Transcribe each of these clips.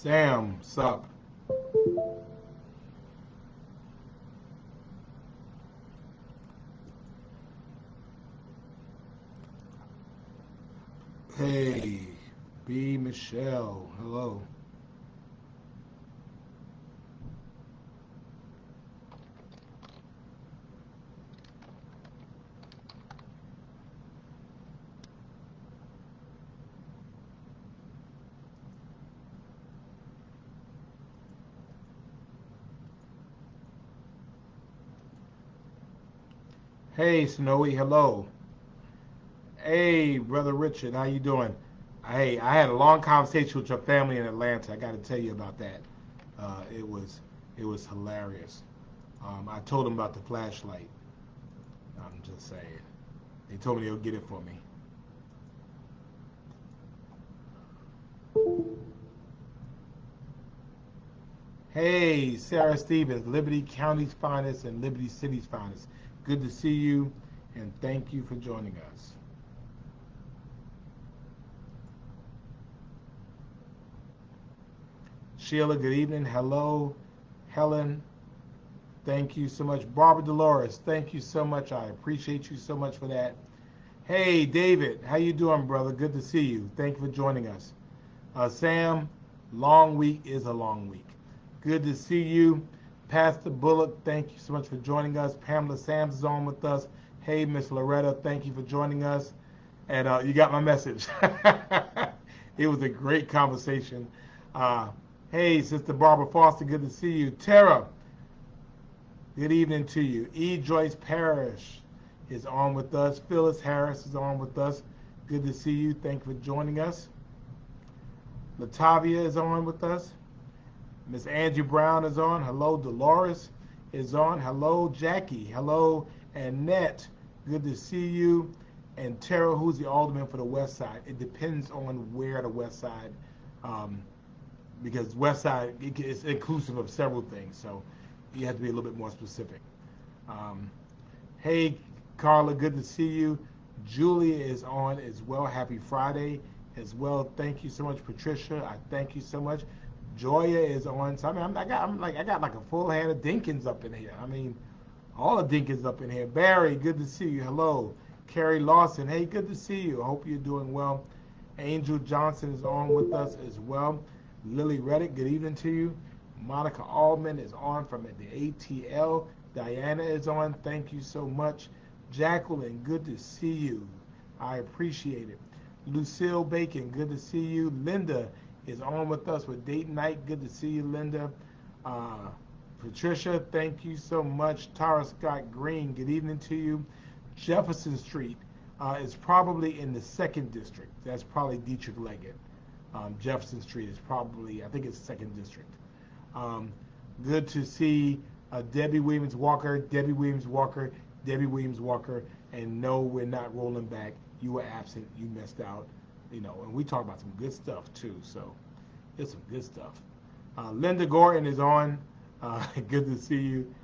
Sam, sup? Hey, B. Michelle, hello. Hey, Snowy, hello. Hey, brother Richard, how you doing? Hey, I had a long conversation with your family in Atlanta. I got to tell you about that. Uh, it was it was hilarious. I told them about the flashlight. I'm just saying. They told me they'll get it for me. Hey, Sarah Stevens, Liberty County's finest and Liberty City's finest. Good to see you, and thank you for joining us. Sheila, good evening. Hello, Helen. Thank you so much. Barbara Dolores, thank you so much. I appreciate you so much for that. Hey, David, how you doing, brother? Good to see you. Thank you for joining us. Sam, long week is a long week. Good to see you. Pastor Bullock, thank you so much for joining us. Pamela Sams is on with us. Hey, Miss Loretta, thank you for joining us. And you got my message. It was a great conversation. Uh, hey, Sister Barbara Foster, good to see you. Tara, good evening to you. E. Joyce Parrish is on with us. Phyllis Harris is on with us. Good to see you. Thank you for joining us. Latavia is on with us. Miss Angie Brown is on. Hello, Dolores is on. Hello, Jackie. Hello, Annette. Good to see you. And Tara, who's the alderman for the West Side. It depends on where the West Side, um, because West Side is inclusive of several things. So you have to be a little bit more specific. Um, hey, Carla, good to see you. Julia is on as well. Happy Friday as well. Thank you so much, Patricia. I thank you so much. Joya is on. So I mean, I got like a full hand of Dinkins up in here. I mean, all the Dinkins up in here. Barry, good to see you. Hello. Carrie Lawson, hey, good to see you. I hope you're doing well. Angel Johnson is on with us as well. Lily Reddick, good evening to you. Monica Allman is on from the ATL. Diana is on. Thank you so much. Jacqueline, good to see you. I appreciate it. Lucille Bacon, good to see you. Linda is on with us with date night. Good to see you, Linda. Uh, Patricia, thank you so much. Tara Scott Green, good evening to you. Jefferson Street is probably in the second district. That's probably Dietrich Leggett. Jefferson Street is probably, I think it's second district. Um, Good to see Debbie Williams Walker, Debbie Williams Walker, Debbie Williams Walker. And no, we're not rolling back. You were absent. You missed out. You know, and we talk about some good stuff too. So it's some good stuff. Linda Gordon is on. Good to see you.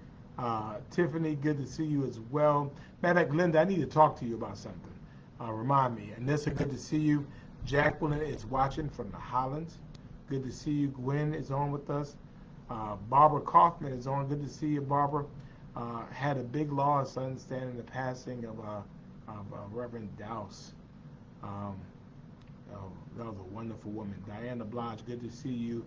Tiffany, good to see you as well. Matter of fact, Linda, I need to talk to you about something. Remind me. Anissa, good to see you. Jacqueline is watching from the Highlands. Good to see you. Gwen is on with us. Barbara Kaufman is on. Good to see you, Barbara. Had a big loss, understanding the passing of Reverend Dowse. Um, oh, that was a wonderful woman. Diana Blanche, good to see you.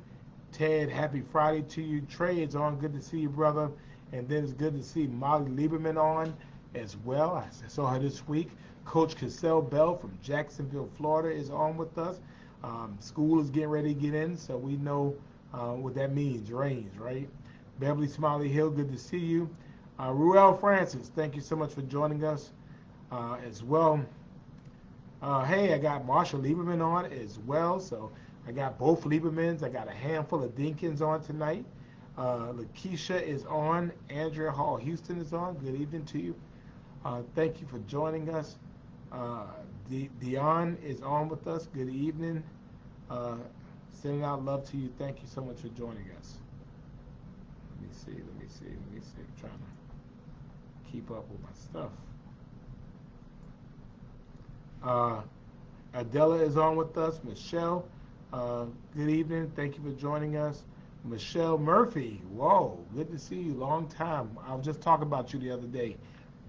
Ted, happy Friday to you. Trey is on. Good to see you, brother. And then it's good to see Molly Lieberman on as well. I saw her this week. Coach Cassell Bell from Jacksonville, Florida is on with us. School is getting ready to get in, so we know what that means. Rains, right? Beverly Smiley Hill, good to see you. Ruel Francis, thank you so much for joining us as well. Hey, I got Marsha Lieberman on as well. So I got both Liebermans. I got a handful of Dinkins on tonight. Lakeisha is on. Andrea Hall Houston is on. Good evening to you. Thank you for joining us. Uh, Dion is on with us. Good evening. Uh, Sending out love to you. Thank you so much for joining us. Let me see. Let me see. Let me see. I'm trying to keep up with my stuff. Uh, Adela is on with us. Michelle, Good evening. Thank you for joining us. Michelle Murphy. Whoa, good to see you. Long time. I was just talking about you the other day.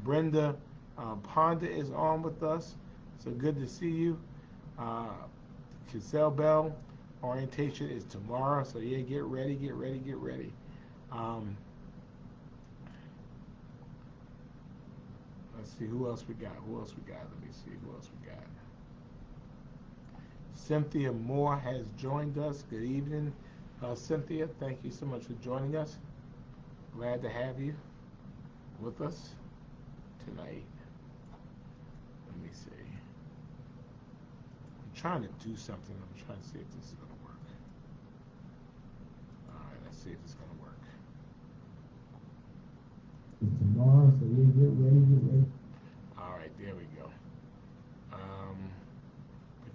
Brenda Ponda is on with us. So good to see you. Giselle Bell. Orientation is tomorrow. So yeah, get ready, get ready, get ready. Let's see who else we got. Who else we got? Let me see who else we got. Cynthia Moore has joined us. Good evening, Cynthia. Thank you so much for joining us. Glad to have you with us tonight. Let me see. I'm trying to do something. I'm trying to see if this is going to work. All right, let's see if it's going to work. It's tomorrow, so we get ready. All right, there we go.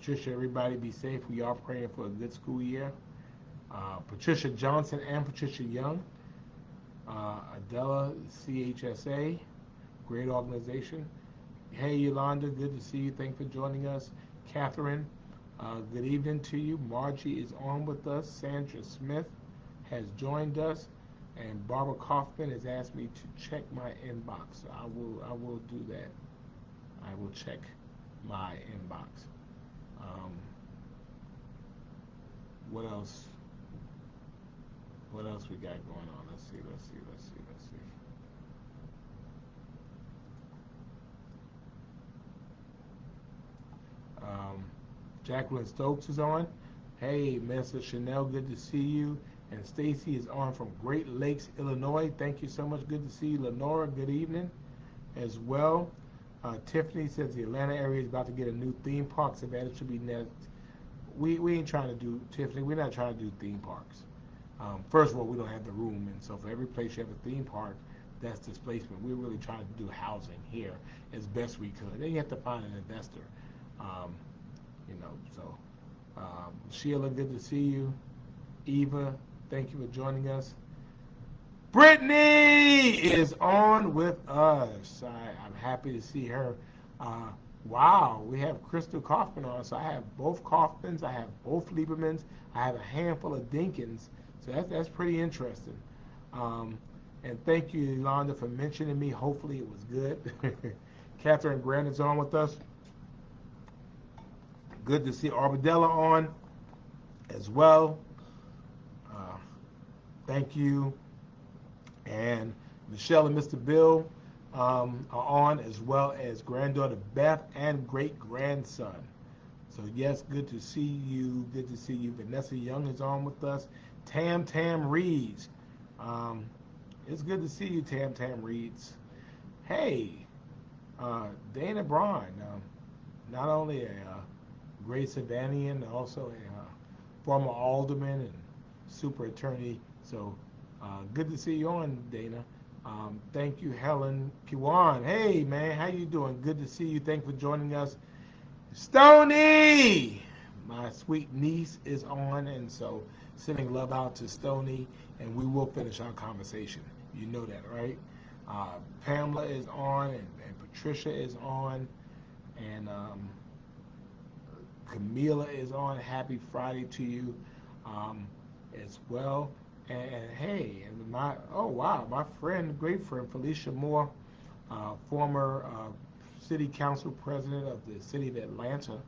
Patricia, everybody be safe. We are praying for a good school year. Patricia Johnson and Patricia Young. Adela, CHSA, great organization. Hey, Yolanda, good to see you. Thanks for joining us. Catherine, good evening to you. Margie is on with us. Sandra Smith has joined us. And Barbara Kaufman has asked me to check my inbox. So I will do that. I will check my inbox. What else? What else we got going on? Let's see. Jacqueline Stokes is on. Hey, Mr. Chanel, good to see you. And Stacy is on from Great Lakes, Illinois. Thank you so much. Good to see you. Lenora, good evening as well. Tiffany says the Atlanta area is about to get a new theme park. Savannah should be next. We ain't trying to do, Tiffany, we're not trying to do theme parks. First of all, we don't have the room, and so for every place you have a theme park, that's displacement. We're really trying to do housing here as best we could. Then you have to find an investor. Sheila, good to see you. Eva, thank you for joining us. Brittany is on with us. I'm happy to see her. Wow, we have Crystal Kaufman on. So I have both Kaufmans, I have both Liebermans, I have a handful of Dinkins. So that's pretty interesting. And thank you, Yolanda, for mentioning me. Hopefully it was good. Catherine Grant is on with us. Good to see Arbadella on as well. Thank you. And Michelle and Mr. Bill are on, as well as granddaughter Beth and great-grandson. So yes, good to see you. Good to see you. Vanessa Young is on with us. Tam Reeds. It's good to see you, Tam Reeds. Hey, Dana Braun, not only a great Savannaian, also a former alderman and super attorney. So good to see you on, Dana. Thank you, Helen Kiwan. Hey, man, how you doing? Good to see you. Thanks for joining us. Stony, my sweet niece, is on, and so sending love out to Stony, and we will finish our conversation. You know that, right? Pamela is on, and Patricia is on, and Camila is on. Happy Friday to you as well. And hey, and my great friend Felicia Moore, former city council president of the city of Atlanta,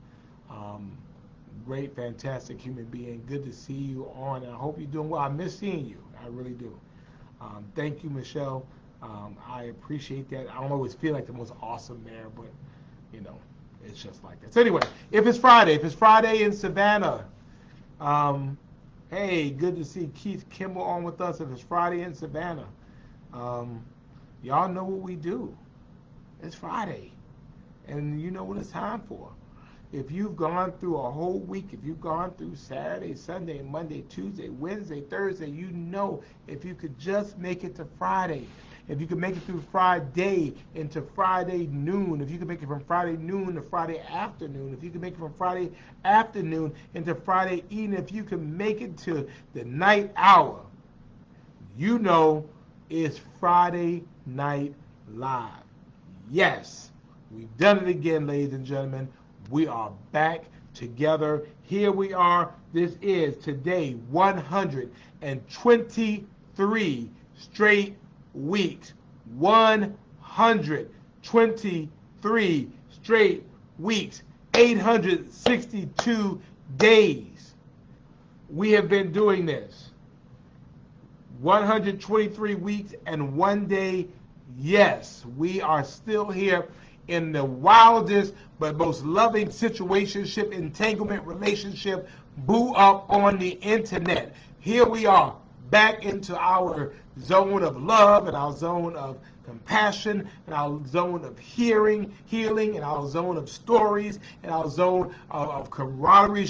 great, fantastic human being. Good to see you on. And I hope you're doing well. I miss seeing you. I really do. Thank you, Michelle. I appreciate that. I don't always feel like the most awesome mayor, but it's just like that. So anyway, if it's Friday in Savannah, hey, good to see Keith Kimball on with us. If it's Friday in Savannah, y'all know what we do. It's Friday, and you know what it's time for. If you've gone through a whole week, if you've gone through Saturday, Sunday, Monday, Tuesday, Wednesday, Thursday, you know if you could just make it to Friday, if you could make it through Friday into Friday noon, if you could make it from Friday noon to Friday afternoon, if you could make it from Friday afternoon into Friday evening, if you can make it to the night hour, you know it's Friday Night Live. Yes, we've done it again, ladies and gentlemen. We are back together. Here we are. This is today 123 straight weeks. 123 straight weeks. 862 days. We have been doing this. 123 weeks and 1 day. Yes, we are still here in the wildest but most loving situationship, entanglement, relationship, boo up on the internet. Here we are, back into our zone of love and our zone of compassion and our zone of healing, and our zone of stories and our zone of camaraderie,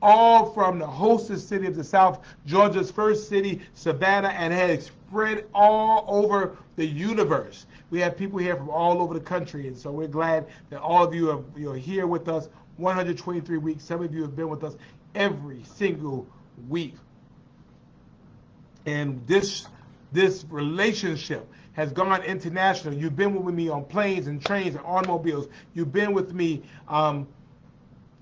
all from the hostess city of the South, Georgia's first city, Savannah, and has spread all over the universe. We have people here from all over the country, and so we're glad that all of you are here with us 123 weeks. Some of you have been with us every single week. And this relationship has gone international. You've been with me on planes and trains and automobiles. You've been with me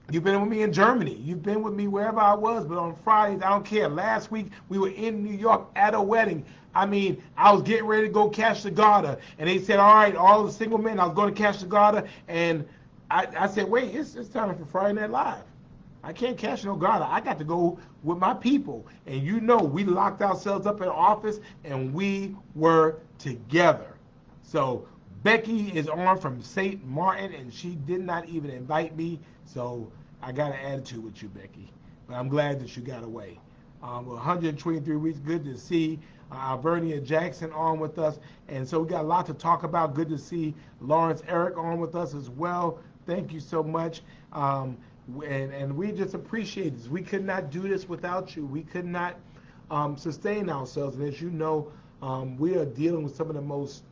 You've been with me in Germany. You've been with me wherever I was, but on Fridays, I don't care. Last week, we were in New York at a wedding. I mean, I was getting ready to go catch the garter, and they said, all right, all the single men, I was going to catch the garter, and I said, wait, it's time for Friday Night Live. I can't catch no garter. I got to go with my people. And you know, we locked ourselves up in the office, and we were together. So Becky is on from St. Martin, and she did not even invite me. So I got an attitude with you, Becky. But I'm glad that you got away. 123 weeks, good to see Alvernia Jackson on with us. And so we got a lot to talk about. Good to see Lawrence Eric on with us as well. Thank you so much. And we just appreciate this. We could not do this without you. We could not sustain ourselves. And as you know, we are dealing with some of the most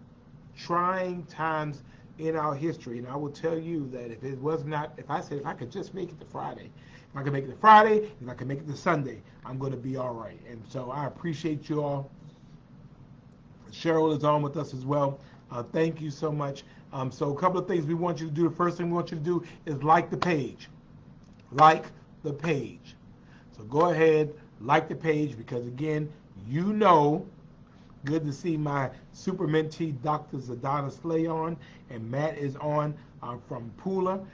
trying times in our history. And I will tell you that if it was not, if I could just make it to Friday, if I could make it to Friday, if I could make it to Sunday, I'm going to be all right. And so I appreciate you all. Cheryl is on with us as well. Thank you so much. So a couple of things we want you to do. The first thing we want you to do is like the page. Like the page. So go ahead, like the page, because again, you know, good to see my super mentee, Dr. Zadana Slay on, and Matt is on from Pula.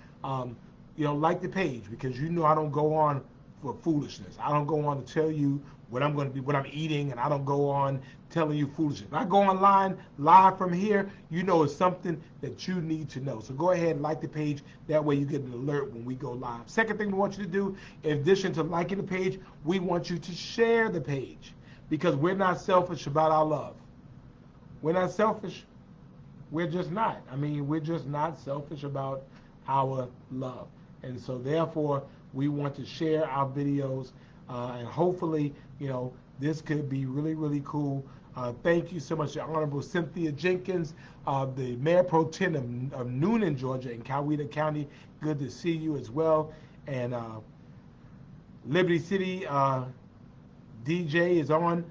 Like the page, because you know I don't go on for foolishness. I don't go on to tell you what I'm going to be, what I'm eating, and I don't go on telling you foolishness. If I go online live from here, you know it's something that you need to know. So go ahead and like the page. That way you get an alert when we go live. Second thing we want you to do, in addition to liking the page, we want you to share the page, because we're not selfish about our love. We're not selfish. We're just not. I mean, we're just not selfish about our love. And so therefore, we want to share our videos, and hopefully, this could be really, really cool. Thank you so much, the Honorable Cynthia Jenkins, the Mayor Pro Tem of Noonan, Georgia, in Coweta County. Good to see you as well. And Liberty City DJ is on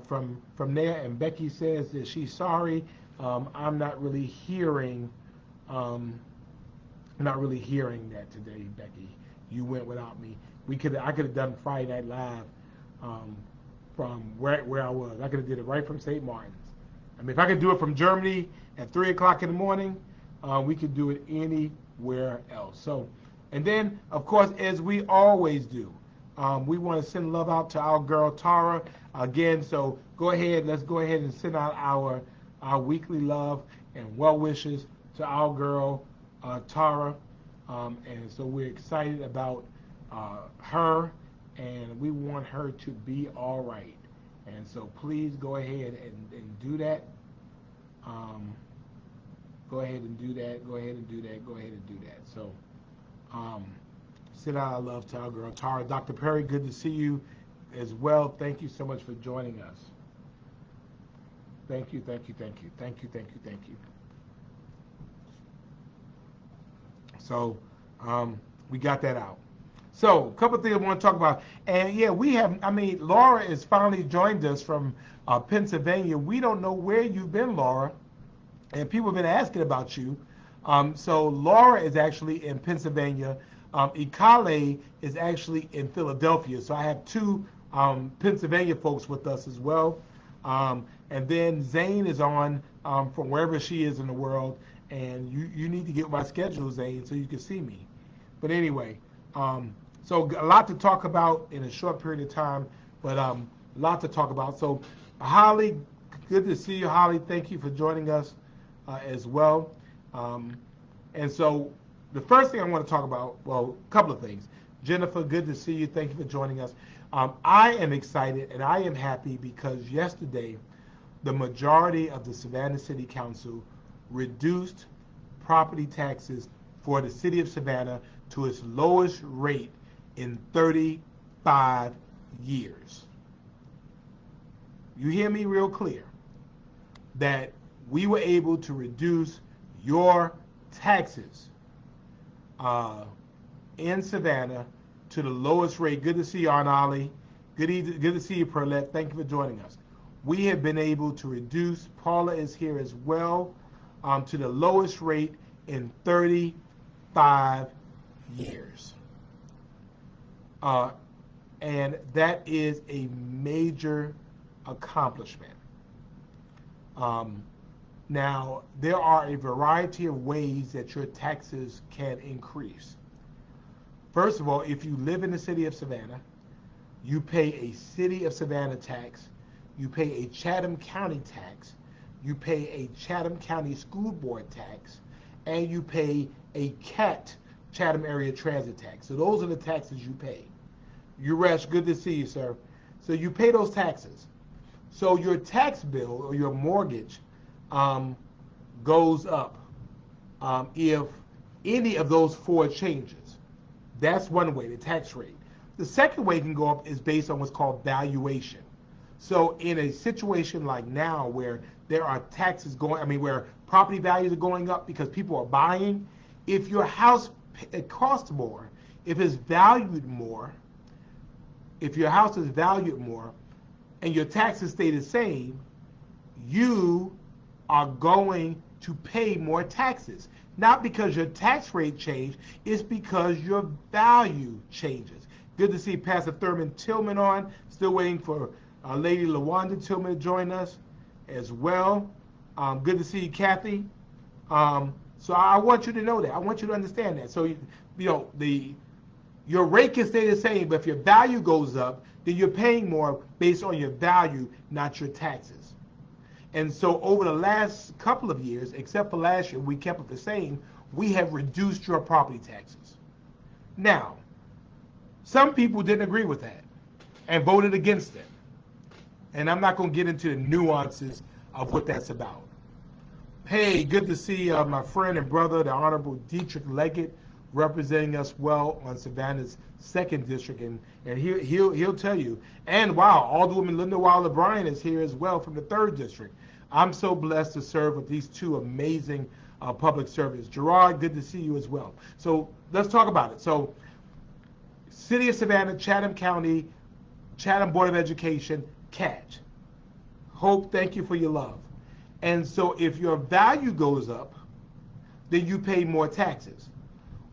from there, and Becky says that she's sorry. I'm not really hearing that today, Becky. You went without me. I could have done Friday Night Live from where I was. I could have did it right from St. Martin's. I mean, if I could do it from Germany at 3 o'clock in the morning, we could do it anywhere else. So, and then, of course, as we always do, we want to send love out to our girl Tara again. So let's go ahead and send out our weekly love and well wishes to our girl Tara. And so we're excited about her, and we want her to be all right. And so please go ahead and do that. Go ahead and do that. Go ahead and do that. Go ahead and do that. So send out our love to our girl Tara. Dr. Perry, good to see you as well. Thank you so much for joining us. Thank you, thank you, thank you, thank you, thank you, thank you. So we got that out. So a couple of things I want to talk about. And yeah, Laura has finally joined us from Pennsylvania. We don't know where you've been, Laura. And people have been asking about you. So Laura is actually in Pennsylvania. Ikale is actually in Philadelphia. So I have two Pennsylvania folks with us as well. And then Zane is on from wherever she is in the world. And you need to get my schedule, Zane, so you can see me. But anyway, so a lot to talk about in a short period of time, but a lot to talk about. So Holly, good to see you, Holly. Thank you for joining us as well. And so the first thing I want to talk about, well, a couple of things. Jennifer, good to see you. Thank you for joining us. I am excited and I am happy because yesterday the majority of the Savannah City Council reduced property taxes for the city of Savannah to its lowest rate in 35 years. You hear me real clear? That we were able to reduce your taxes in Savannah to the lowest rate. Good to see you, Arnali. Good to see you, Perlette. Thank you for joining us. We have been able to reduce, Paula is here as well, to the lowest rate in 35 years. And that is a major accomplishment. Now, there are a variety of ways that your taxes can increase. First of all, if you live in the city of Savannah, you pay a city of Savannah tax, you pay a Chatham County tax, you pay a Chatham County School Board tax, and you pay a CAT, Chatham Area Transit tax. So those are the taxes you pay. Uresh, good to see you, sir. So you pay those taxes. So your tax bill or your mortgage goes up if any of those four changes. That's one way, the tax rate. The second way it can go up is based on what's called valuation. So in a situation like now where there are taxes where property values are going up because people are buying, if your house it costs more, if it's valued more, if your house is valued more and your taxes stay the same, you are going to pay more taxes. Not because your tax rate changed, it's because your value changes. Good to see Pastor Thurman Tillman on. Still waiting for Lady LaWanda Tillman to join us as well. Good to see you, Kathy. So I want you to know that. I want you to understand that. So, your rate can stay the same, but if your value goes up, then you're paying more based on your value, not your taxes. And so over the last couple of years, except for last year, we kept it the same, we have reduced your property taxes. Now, some people didn't agree with that and voted against it. And I'm not going to get into the nuances of what that's about. Hey, good to see my friend and brother, the Honorable Dietrich Leggett, representing us well on Savannah's 2nd District, and he'll tell you. And wow, Alderwoman Linda Wilder Bryan is here as well from the 3rd District. I'm so blessed to serve with these two amazing public servants. Gerard, good to see you as well. So let's talk about it. So City of Savannah, Chatham County, Chatham Board of Education, CAT. Hope, thank you for your love. And so if your value goes up, then you pay more taxes.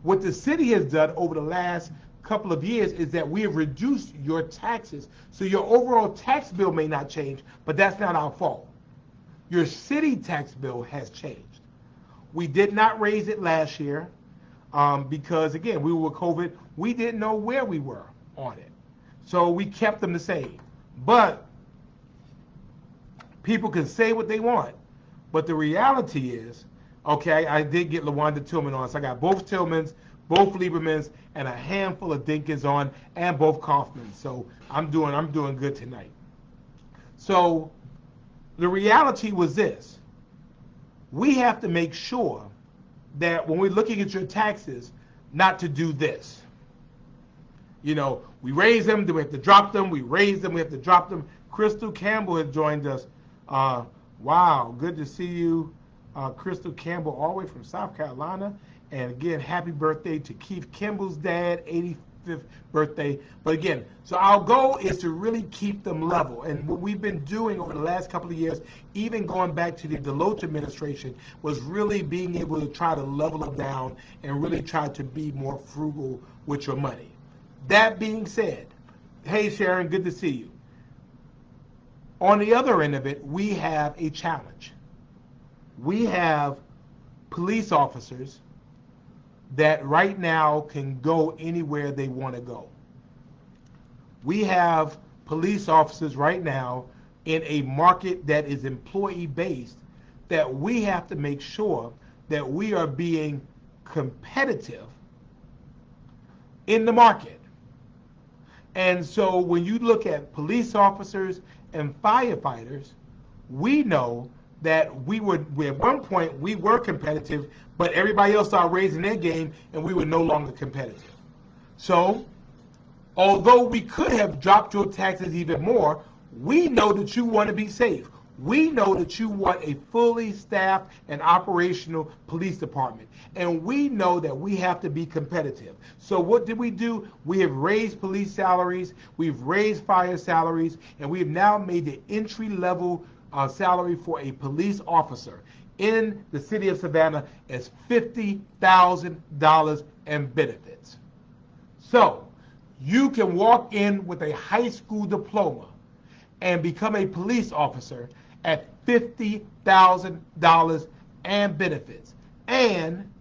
What the city has done over the last couple of years is that we have reduced your taxes. So your overall tax bill may not change, but that's not our fault. Your city tax bill has changed. We did not raise it last year because, again, we were with COVID. We didn't know where we were on it. So we kept them the same. But people can say what they want. But the reality is, okay, I did get LaWanda Tillman on. So I got both Tillmans, both Liebermans, and a handful of Dinkins on, and both Kaufmans. So I'm doing good tonight. So the reality was this. We have to make sure that when we're looking at your taxes, not to do this. We raise them, then we have to drop them. We raise them, we have to drop them. Crystal Campbell has joined us. Wow, good to see you, Crystal Campbell, all the way from South Carolina. And again, happy birthday to Keith Kimball's dad, 75th birthday. But again, so our goal is to really keep them level. And what we've been doing over the last couple of years, even going back to the Deloach administration, was really being able to try to level them down and really try to be more frugal with your money. That being said, hey Sharon, good to see you. On the other end of it, we have a challenge. We have police officers that right now can go anywhere they want to go. We have police officers right now in a market that is employee-based that we have to make sure that we are being competitive in the market. And so when you look at police officers and firefighters, we know that at one point we were competitive, but everybody else started raising their game and we were no longer competitive. So although we could have dropped your taxes even more, we know that you want to be safe. We know that you want a fully staffed and operational police department. And we know that we have to be competitive. So what did we do? We have raised police salaries, we've raised fire salaries, and we have now made the entry-level salary for a police officer in the city of Savannah as $50,000 and benefits. So you can walk in with a high school diploma and become a police officer at $50,000 and benefits. And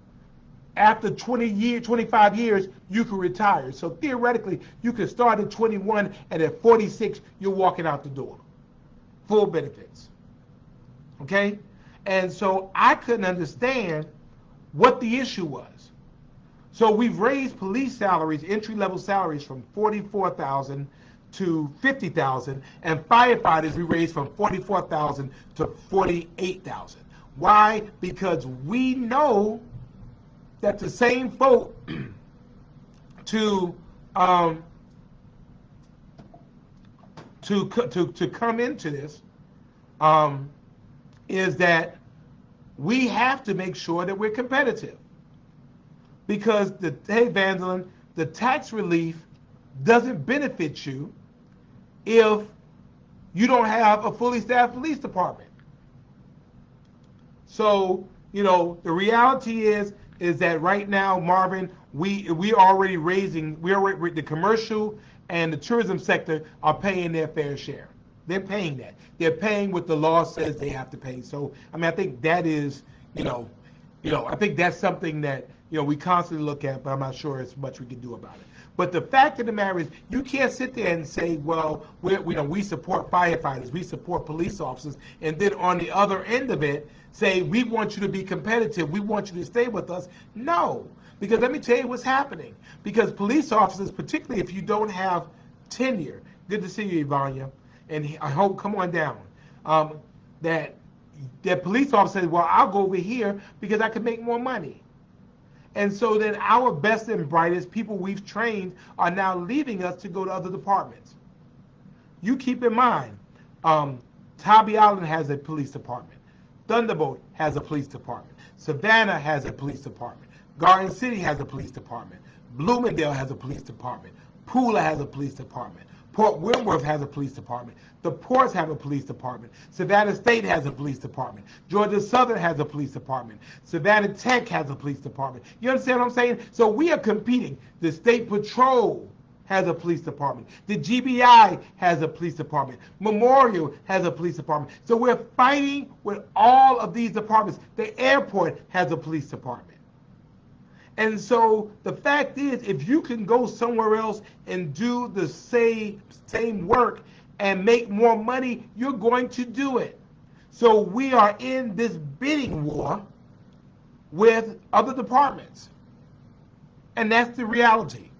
after 25 years, you can retire. So theoretically, you can start at 21 and at 46, you're walking out the door. Full benefits. Okay? And so I couldn't understand what the issue was. So we've raised police salaries, entry-level salaries, from $44,000 to $50,000, and firefighters we raised from $44,000 to $48,000. Why? Because we know that the same folk to come into this is that we have to make sure that we're competitive. Because hey, Vandelin, the tax relief doesn't benefit you if you don't have a fully staffed police department. So, you know, the reality is that right now, Marvin, we are already raising, the commercial and the tourism sector are paying their fair share. They're paying that. They're paying what the law says they have to pay. So, I mean, I think that is, I think that's something that, we constantly look at, but I'm not sure as much we can do about it. But the fact of the matter is, you can't sit there and say, well, we support firefighters, we support police officers, and then on the other end of it, say, we want you to be competitive, we want you to stay with us. No, because let me tell you what's happening. Because police officers, particularly if you don't have tenure, good to see you, Ivania, and I hope, come on down, that police officer says, well, I'll go over here because I can make more money. And so then our best and brightest people we've trained are now leaving us to go to other departments. You keep in mind, Tybee Island has a police department. Thunderbolt has a police department. Savannah has a police department. Garden City has a police department. Bloomingdale has a police department. Pooler has a police department. Port Wentworth has a police department. The ports have a police department. Savannah State has a police department. Georgia Southern has a police department. Savannah Tech has a police department. You understand what I'm saying? So we are competing. The State Patrol has a police department. The GBI has a police department. Memorial has a police department. So we're fighting with all of these departments. The airport has a police department. And so the fact is, if you can go somewhere else and do the same work and make more money, you're going to do it. So we are in this bidding war with other departments. And that's the reality.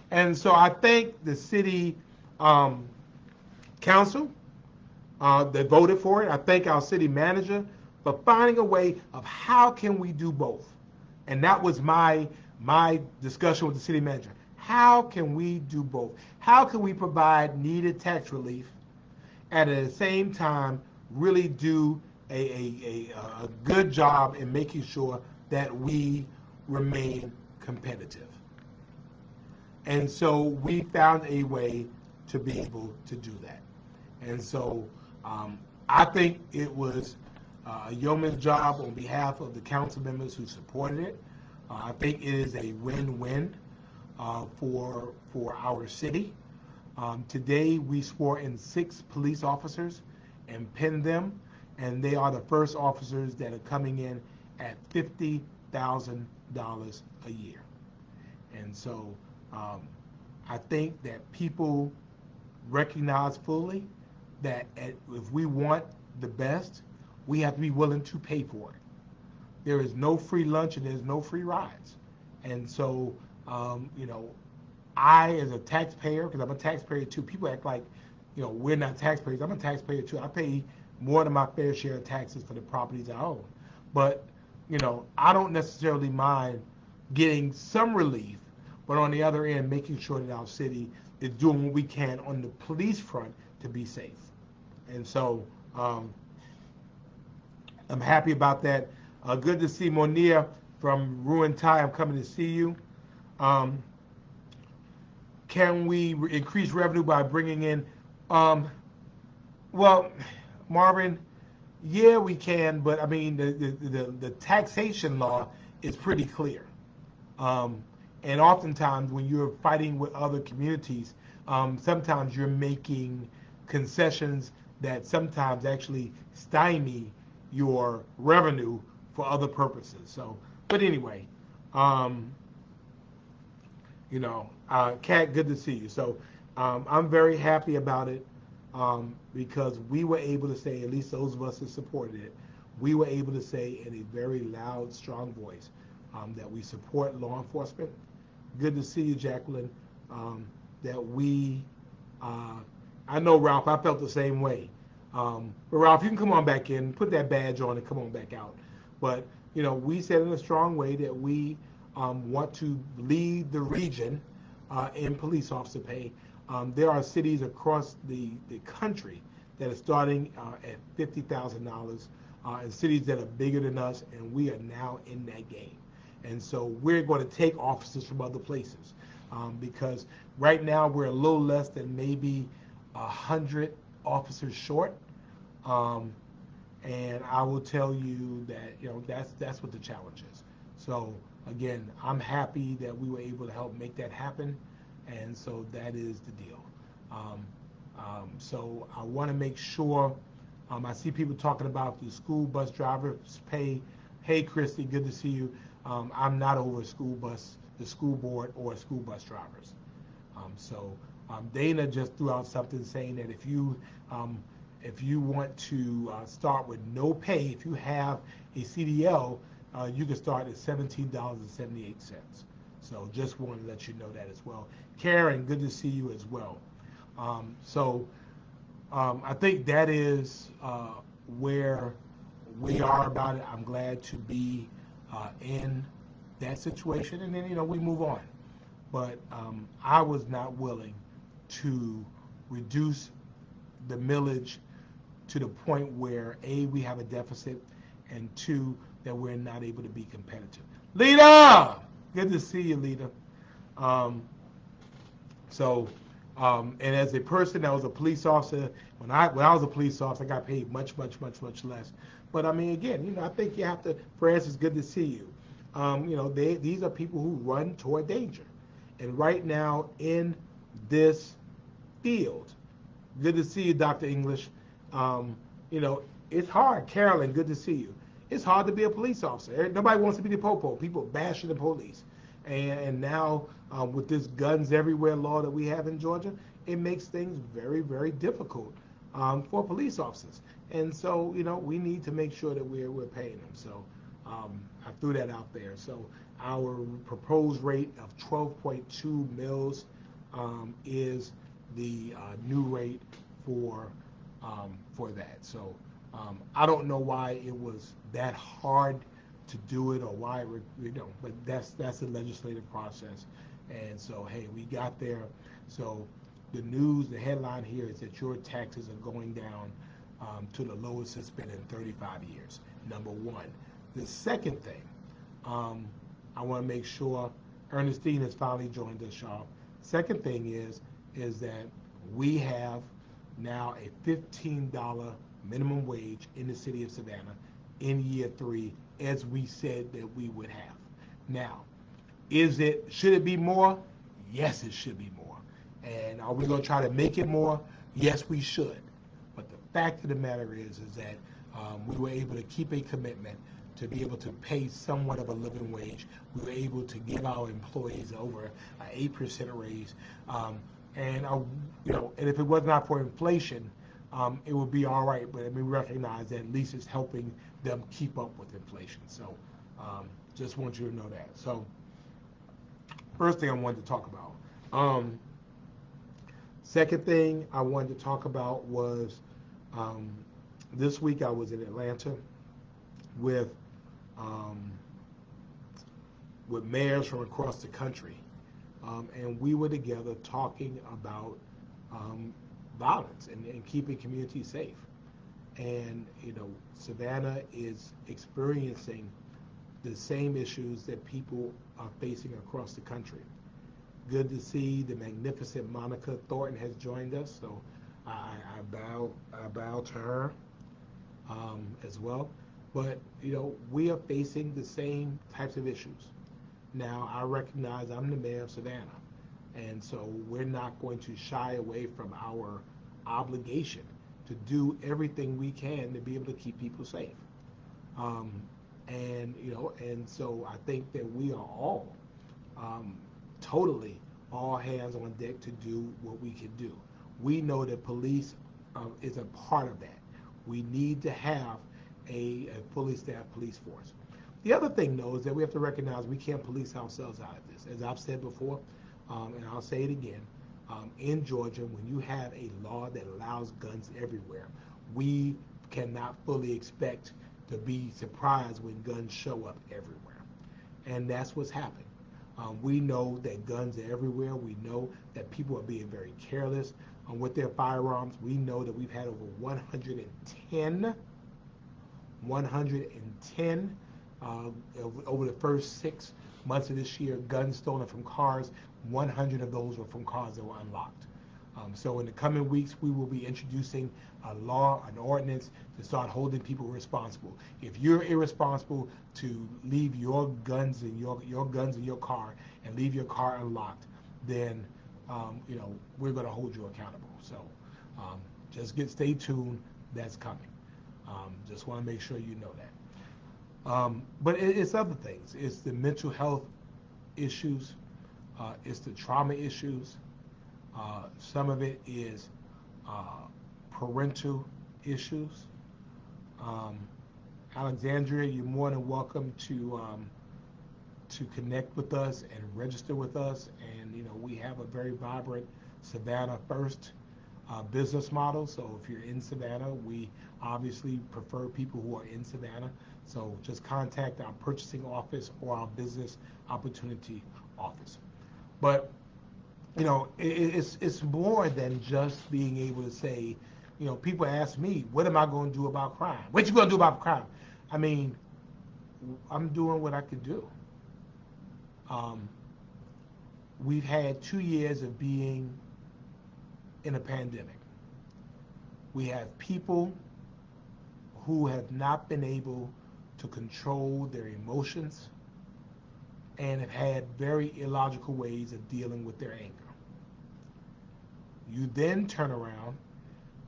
And so I thank the city council that voted for it. I thank our city manager for finding a way of how can we do both. And that was my discussion with the city manager. How can we do both? How can we provide needed tax relief and at the same time really do a good job in making sure that we remain competitive? And so we found a way to be able to do that. And so I think it was a yeoman's job on behalf of the council members who supported it. I think it is a win-win for our city. Today we swore in 6 police officers and pinned them, and they are the first officers that are coming in at $50,000 a year. And so I think that people recognize fully that if we want the best, we have to be willing to pay for it. There is no free lunch and there's no free rides. And so, I, as a taxpayer, because I'm a taxpayer too, people act like, we're not taxpayers. I'm a taxpayer too. I pay more than my fair share of taxes for the properties I own. But, I don't necessarily mind getting some relief, but on the other end, making sure that our city is doing what we can on the police front to be safe. And so I'm happy about that. Good to see Monia from Ruin Thai. I'm coming to see you. Can we increase revenue by bringing in? Well, Marvin, yeah, we can, but I mean, the taxation law is pretty clear. And oftentimes when you're fighting with other communities, sometimes you're making concessions that sometimes actually stymie your revenue for other purposes. So, but anyway, Kat, good to see you. So I'm very happy about it because we were able to say, at least those of us that supported it, we were able to say in a very loud, strong voice that we support law enforcement. Good to see you, Jacqueline. That we, I know, Ralph, I felt the same way. But Ralph, you can come on back in, put that badge on and come on back out. But, we said in a strong way that we want to lead the region in police officer pay. There are cities across the country that are starting at $50,000 and cities that are bigger than us, and we are now in that game. And so we're going to take officers from other places because right now we're a little less than maybe 100 officers short. And I will tell you that, that's what the challenge is. So again, I'm happy that we were able to help make that happen. And so that is the deal. So I want to make sure, I see people talking about the school bus drivers pay. Hey, Christy, good to see you. I'm not over the school board or school bus drivers. Dana just threw out something saying that if you want to start with no pay, if you have a CDL, you can start at $17.78. So just wanted to let you know that as well. Karen, good to see you as well. I think that is where we are about it. I'm glad to be in that situation, and then we move on. But I was not willing to reduce the millage to the point where A, we have a deficit, and 2, that we're not able to be competitive. Lita, good to see you, Lita. And as a person that was a police officer, when I was a police officer, I got paid much less. But I mean, again, I think you have to. Francis, good to see you. These are people who run toward danger, and right now in this field, good to see you, Dr. English. It's hard. Carolyn, good to see you. It's hard to be a police officer. Nobody wants to be the popo. People bashing the police. And now with this guns everywhere law that we have in Georgia, it makes things very, very difficult for police officers. And so, we need to make sure that we're paying them. So I threw that out there. So our proposed rate of 12.2 mils is the new rate for that. So I don't know why it was that hard to do it or why but that's the legislative process. And so, hey, we got there. So the headline here is that your taxes are going down to the lowest it's been in 35 years, number one. The second thing, I want to make sure Ernestine has finally joined us, y'all. Second thing is that we have now a $15 minimum wage in the city of Savannah in year 3, as we said that we would have. Now, should it be more? Yes, it should be more. And are we going to try to make it more? Yes, we should. But the fact of the matter is that we were able to keep a commitment to be able to pay somewhat of a living wage. We were able to give our employees over an 8% raise. And if it was not for inflation, it would be all right. But we recognize that at least it's helping them keep up with inflation. So just want you to know that. So first thing I wanted to talk about. Second thing I wanted to talk about was this week I was in Atlanta with mayors from across the country, and we were together talking about violence and keeping communities safe. And Savannah is experiencing the same issues that people are facing across the country. Good to see the magnificent Monica Thornton has joined us, so I bow to her as well. But we are facing the same types of issues. Now, I recognize I'm the mayor of Savannah, and so we're not going to shy away from our obligation to do everything we can to be able to keep people safe. And so I think that we are all totally all hands on deck to do what we can do. We know that police is a part of that. We need to have a fully staffed police force. The other thing, though, is that we have to recognize we can't police ourselves out of this. As I've said before, and I'll say it again, in Georgia, when you have a law that allows guns everywhere, we cannot fully expect to be surprised when guns show up everywhere. And that's what's happening. We know that guns are everywhere. We know that people are being very careless with their firearms. We know that we've had over 110 over the first 6 months of this year, guns stolen from cars. 100 of those were from cars that were unlocked. So in the coming weeks, we will be introducing a law, an ordinance to start holding people responsible. If you're irresponsible to leave your guns in your car and leave your car unlocked, then we're going to hold you accountable. So just stay tuned. That's coming. Just want to make sure you know that. But it's other things. It's the mental health issues. It's the trauma issues. Some of it is parental issues. Alexandria, you're more than welcome to connect with us and register with us. And we have a very vibrant Savannah First business model. So if you're in Savannah, we obviously prefer people who are in Savannah. So just contact our purchasing office or our business opportunity office. But it's more than just being able to say, people ask me, what am I going to do about crime? What you going to do about crime? I mean, I'm doing what I can do. We've had 2 years of being in a pandemic. We have people who have not been able to control their emotions and have had very illogical ways of dealing with their anger. You then turn around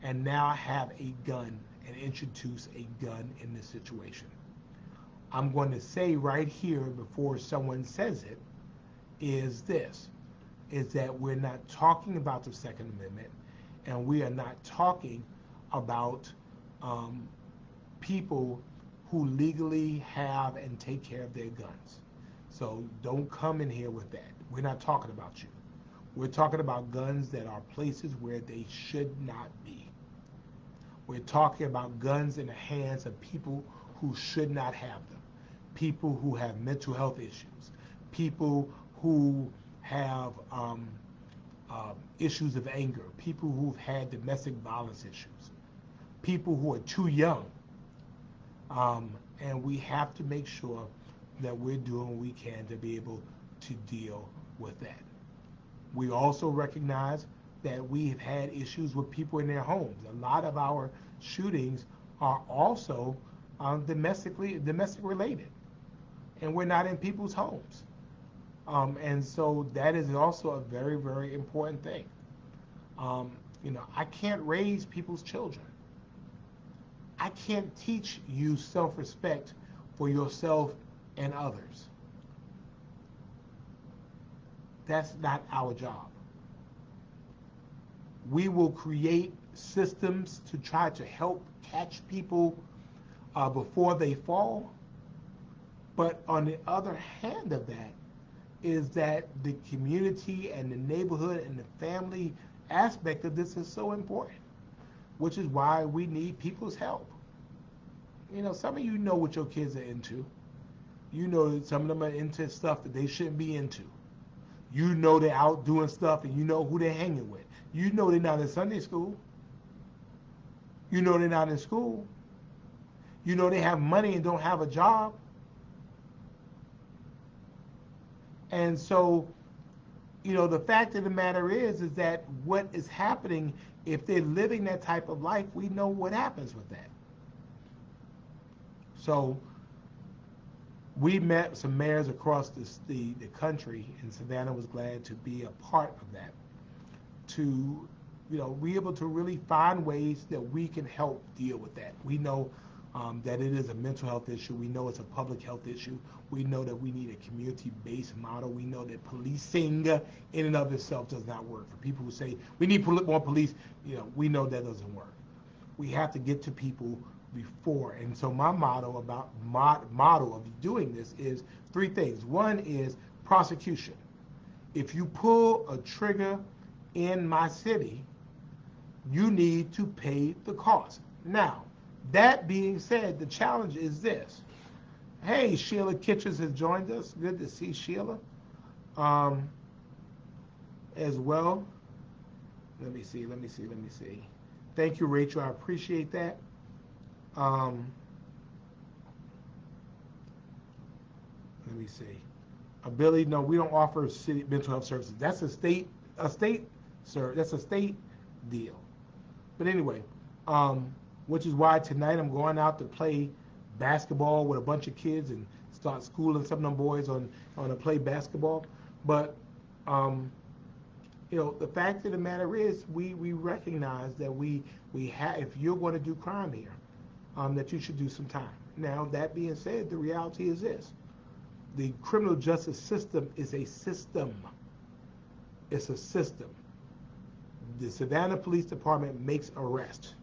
and now have a gun and introduce a gun in this situation. I'm going to say right here before someone says it, is that we're not talking about the Second Amendment, and we are not talking about people who legally have and take care of their guns. So don't come in here with that. We're not talking about you. We're talking about guns that are places where they should not be. We're talking about guns in the hands of people who should not have them. People who have mental health issues. People who have issues of anger. People who've had domestic violence issues. People who are too young. And we have to make sure that we're doing what we can to be able to deal with that. We also recognize that we've had issues with people in their homes. A lot of our shootings are also domestic related, and we're not in people's homes. And so that is also a very, very important thing. Um, I can't raise people's children. I can't teach you self-respect for yourself and others. That's not our job. We will create systems to try to help catch people before they fall. But on the other hand of that is that the community and the neighborhood and the family aspect of this is so important, which is why we need people's help. Some of you know what your kids are into. You know that some of them are into stuff that they shouldn't be into. You know they're out doing stuff and you know who they're hanging with. You know they're not in Sunday school. You know they're not in school. You know they have money and don't have a job. And so, the fact of the matter is that what is happening, if they're living that type of life, we know what happens with that. So we met some mayors across the country, and Savannah was glad to be a part of that, to be able to really find ways that we can help deal with that. We know that it is a mental health issue. We know it's a public health issue. We know that we need a community-based model. We know that policing in and of itself does not work. For people who say we need more police, we know that doesn't work. We have to get to people before. And so my motto of doing this is three things. One is prosecution. If you pull a trigger in my city, you need to pay the cost. Now, that being said, the challenge is this. Hey, Sheila Kitchens has joined us. Good to see Sheila as well. Let me see. Thank you, Rachel. I appreciate that. Let me see. Billy, no, we don't offer city mental health services. That's a state, sir. That's a state deal. But anyway, which is why tonight I'm going out to play basketball with a bunch of kids and start schooling some of them boys on to play basketball. But the fact of the matter is we recognize that we have, if you're going to do crime here, that you should do some time. Now, that being said, the reality is this. The criminal justice system is a system. It's a system. The Savannah Police Department makes arrests.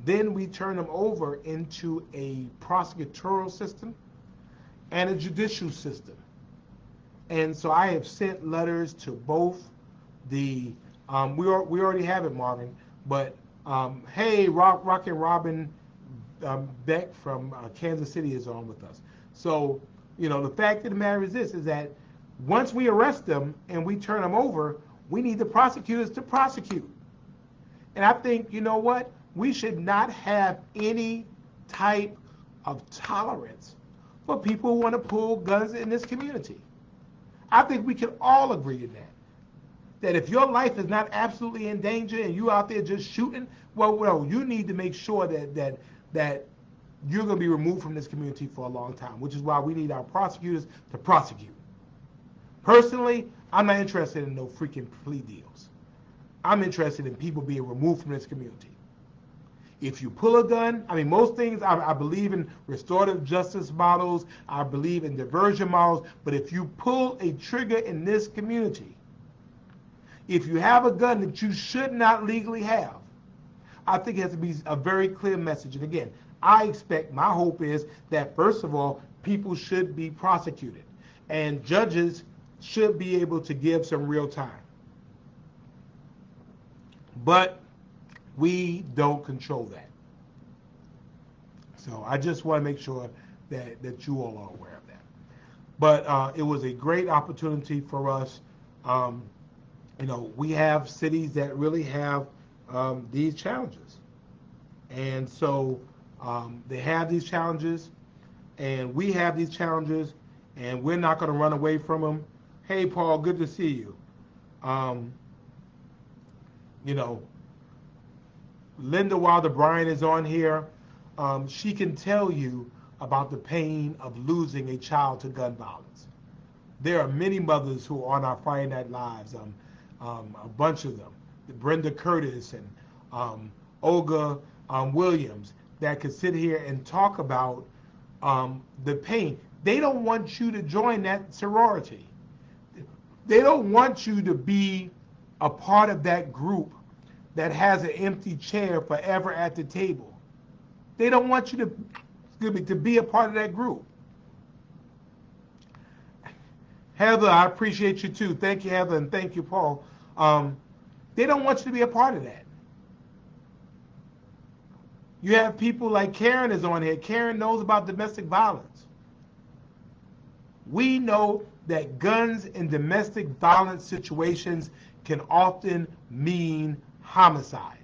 Then we turn them over into a prosecutorial system and a judicial system. And so I have sent letters to both the, we already have it, Marvin, but hey, Rock and Robin Beck from Kansas City is on with us. So, the fact of the matter is this, is that once we arrest them and we turn them over, we need the prosecutors to prosecute. And I think, what? We should not have any type of tolerance for people who want to pull guns in this community. I think we can all agree to that. That if your life is not absolutely in danger and you out there just shooting, well, you need to make sure that you're going to be removed from this community for a long time, which is why we need our prosecutors to prosecute. Personally, I'm not interested in no freaking plea deals. I'm interested in people being removed from this community. If you pull a gun, most things, I believe in restorative justice models, I believe in diversion models, but if you pull a trigger in this community, if you have a gun that you should not legally have, I think it has to be a very clear message. And again, my hope is that, first of all, people should be prosecuted, and judges should be able to give some real time. But we don't control that. So I just want to make sure that you all are aware of that. But it was a great opportunity for us. We have cities that really have these challenges. And so they have these challenges, and we have these challenges, and we're not going to run away from them. Hey, Paul, good to see you. Um, you know, Linda Wilder Bryan is on here. She can tell you about the pain of losing a child to gun violence. There are many mothers who are on our Friday Night Lives, a bunch of them, Brenda Curtis and Olga Williams, that could sit here and talk about the pain. They don't want you to join that sorority. They don't want you to be a part of that group that has an empty chair forever at the table. They don't want you to, excuse me, to be a part of that group. Heather, I appreciate you too. Thank you, Heather, and thank you, Paul. They don't want you to be a part of that. You have people like Karen is on here. Karen knows about domestic violence. We know that guns in domestic violence situations can often mean homicide.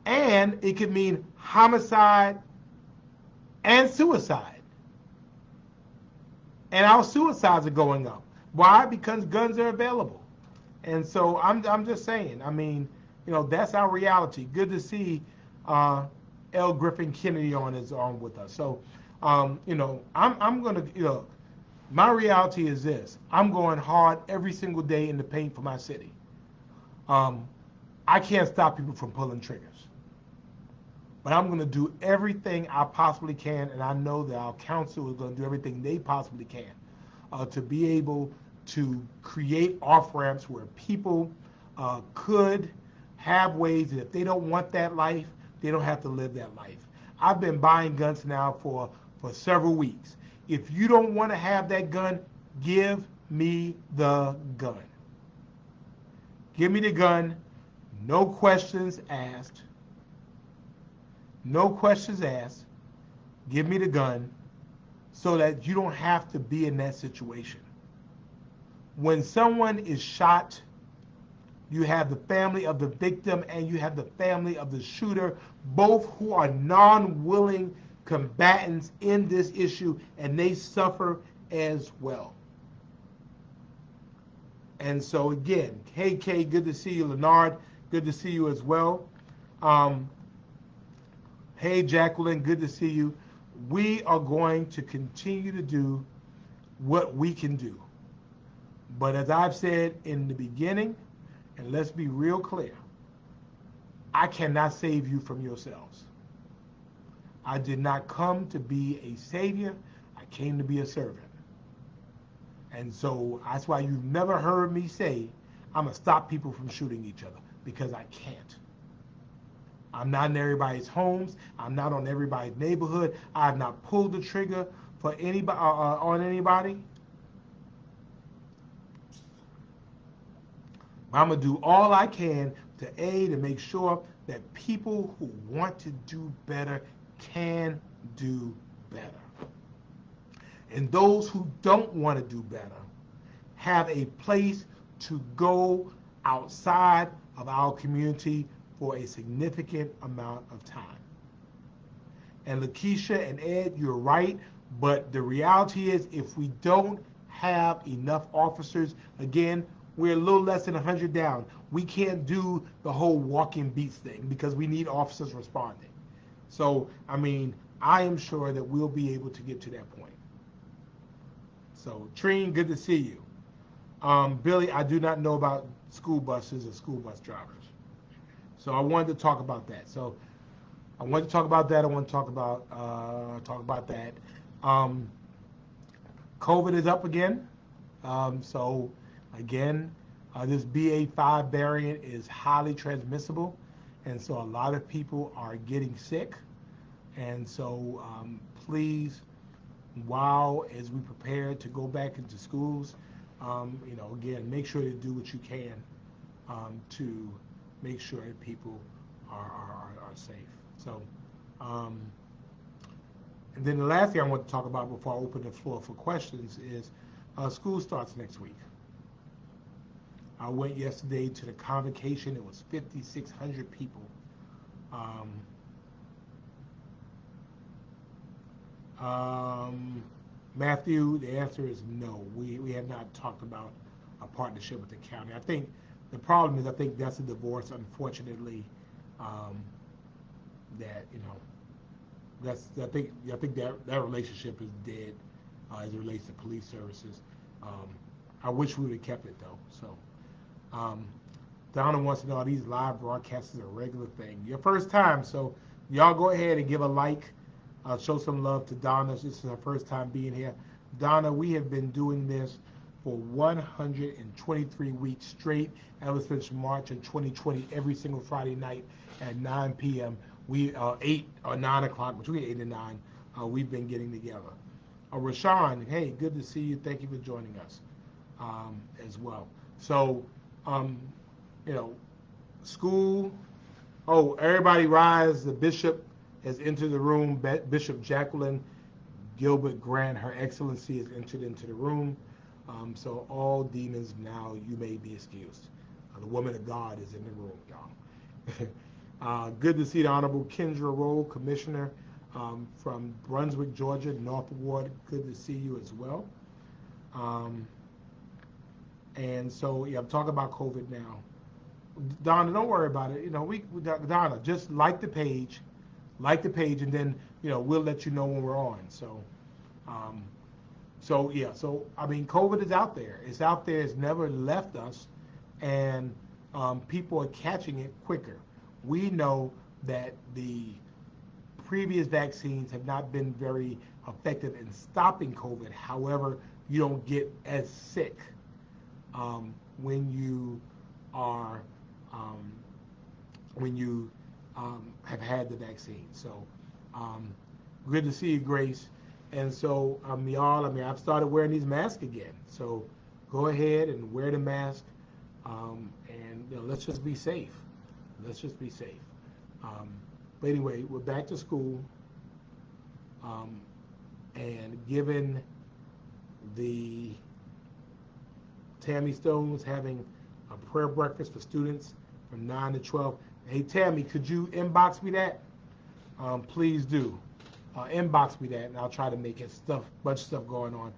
And it can mean homicide and suicide. And our suicides are going up. Why? Because guns are available. And so I'm just saying, I mean, that's our reality. Good to see L. Griffin Kennedy on with us. So, I'm going to, my reality is this. I'm going hard every single day in the paint for my city. I can't stop people from pulling triggers. But I'm going to do everything I possibly can, and I know that our council is going to do everything they possibly can to be able to create off-ramps where people could have ways that if they don't want that life, they don't have to live that life. I've been buying guns now for several weeks. If you don't want to have that gun, give me the gun. Give me the gun. No questions asked. No questions asked. Give me the gun so that you don't have to be in that situation. When someone is shot, you have the family of the victim and you have the family of the shooter, both who are non-willing combatants in this issue, and they suffer as well. And so again, hey Kay, good to see you. Leonard, good to see you as well. Hey Jacqueline, good to see you. We are going to continue to do what we can do. But as I've said in the beginning, and let's be real clear, I cannot save you from yourselves. I did not come to be a savior. I came to be a servant. And so that's why you've never heard me say I'm going to stop people from shooting each other, because I can't. I'm not in everybody's homes. I'm not on everybody's neighborhood. I have not pulled the trigger for anybody on anybody. I'm going to do all I can to aid and make sure that people who want to do better can do better. And those who don't want to do better have a place to go outside of our community for a significant amount of time. And Lakeisha and Ed, you're right, but the reality is if we don't have enough officers, again, we're a little less than 100 down. We can't do the whole walking beats thing because we need officers responding. So, I mean, I am sure that we'll be able to get to that point. So, Treen, good to see you. Billy, I do not know about school buses or school bus drivers. So I wanted to talk about that. So I want to talk about that. I want to talk about that. COVID is up again. So again, this BA.5 variant is highly transmissible, and so a lot of people are getting sick. And so please, as we prepare to go back into schools, again, make sure to do what you can to make sure that people are safe. So, and then the last thing I want to talk about before I open the floor for questions is school starts next week. I went yesterday to the convocation. It was 5,600 people. Matthew, the answer is no. We have not talked about a partnership with the county. I think the problem is I think that's a divorce, unfortunately. Um, that that's I think that relationship is dead as it relates to police services. Um, I wish we would have kept it though. So um, Donna wants to know, are these live broadcasts a regular thing? Your first time, so y'all go ahead and give a like, show some love to Donna. This is her first time being here. Donna, we have been doing this for 123 weeks straight, ever since March of 2020, every single Friday night at 9 p.m. We 8 or 9 o'clock, between 8 and 9, we've been getting together. Rashawn, hey, good to see you. Thank you for joining us as well. So, um, you know, school. Oh, everybody rise. The bishop has entered the room. Bishop Jacqueline Gilbert Grant, Her Excellency, has entered into the room. So all demons now, you may be excused. The woman of God is in the room, y'all. Good to see the Honorable Kendra Roll, Commissioner from Brunswick, Georgia, North Ward. Good to see you as well. Um, and so, yeah, I'm talking about COVID now. Donna, don't worry about it. Donna, just like the page, and then we'll let you know when we're on. Um, yeah. So I mean, COVID is out there. It's out there. It's never left us, and people are catching it quicker. We know that the previous vaccines have not been very effective in stopping COVID. However, you don't get as sick when you are um, when you have had the vaccine. So um, good to see you, Grace. And so y'all, I mean, I've started wearing these masks again. So go ahead and wear the mask, and let's just be safe. Let's just be safe. Um, but anyway, we're back to school, um, and given the Tammy Stone's having a prayer breakfast for students from 9 to 12. Hey, Tammy, could you inbox me that? Please do. Inbox me that, and I'll try to make it bunch of stuff going on.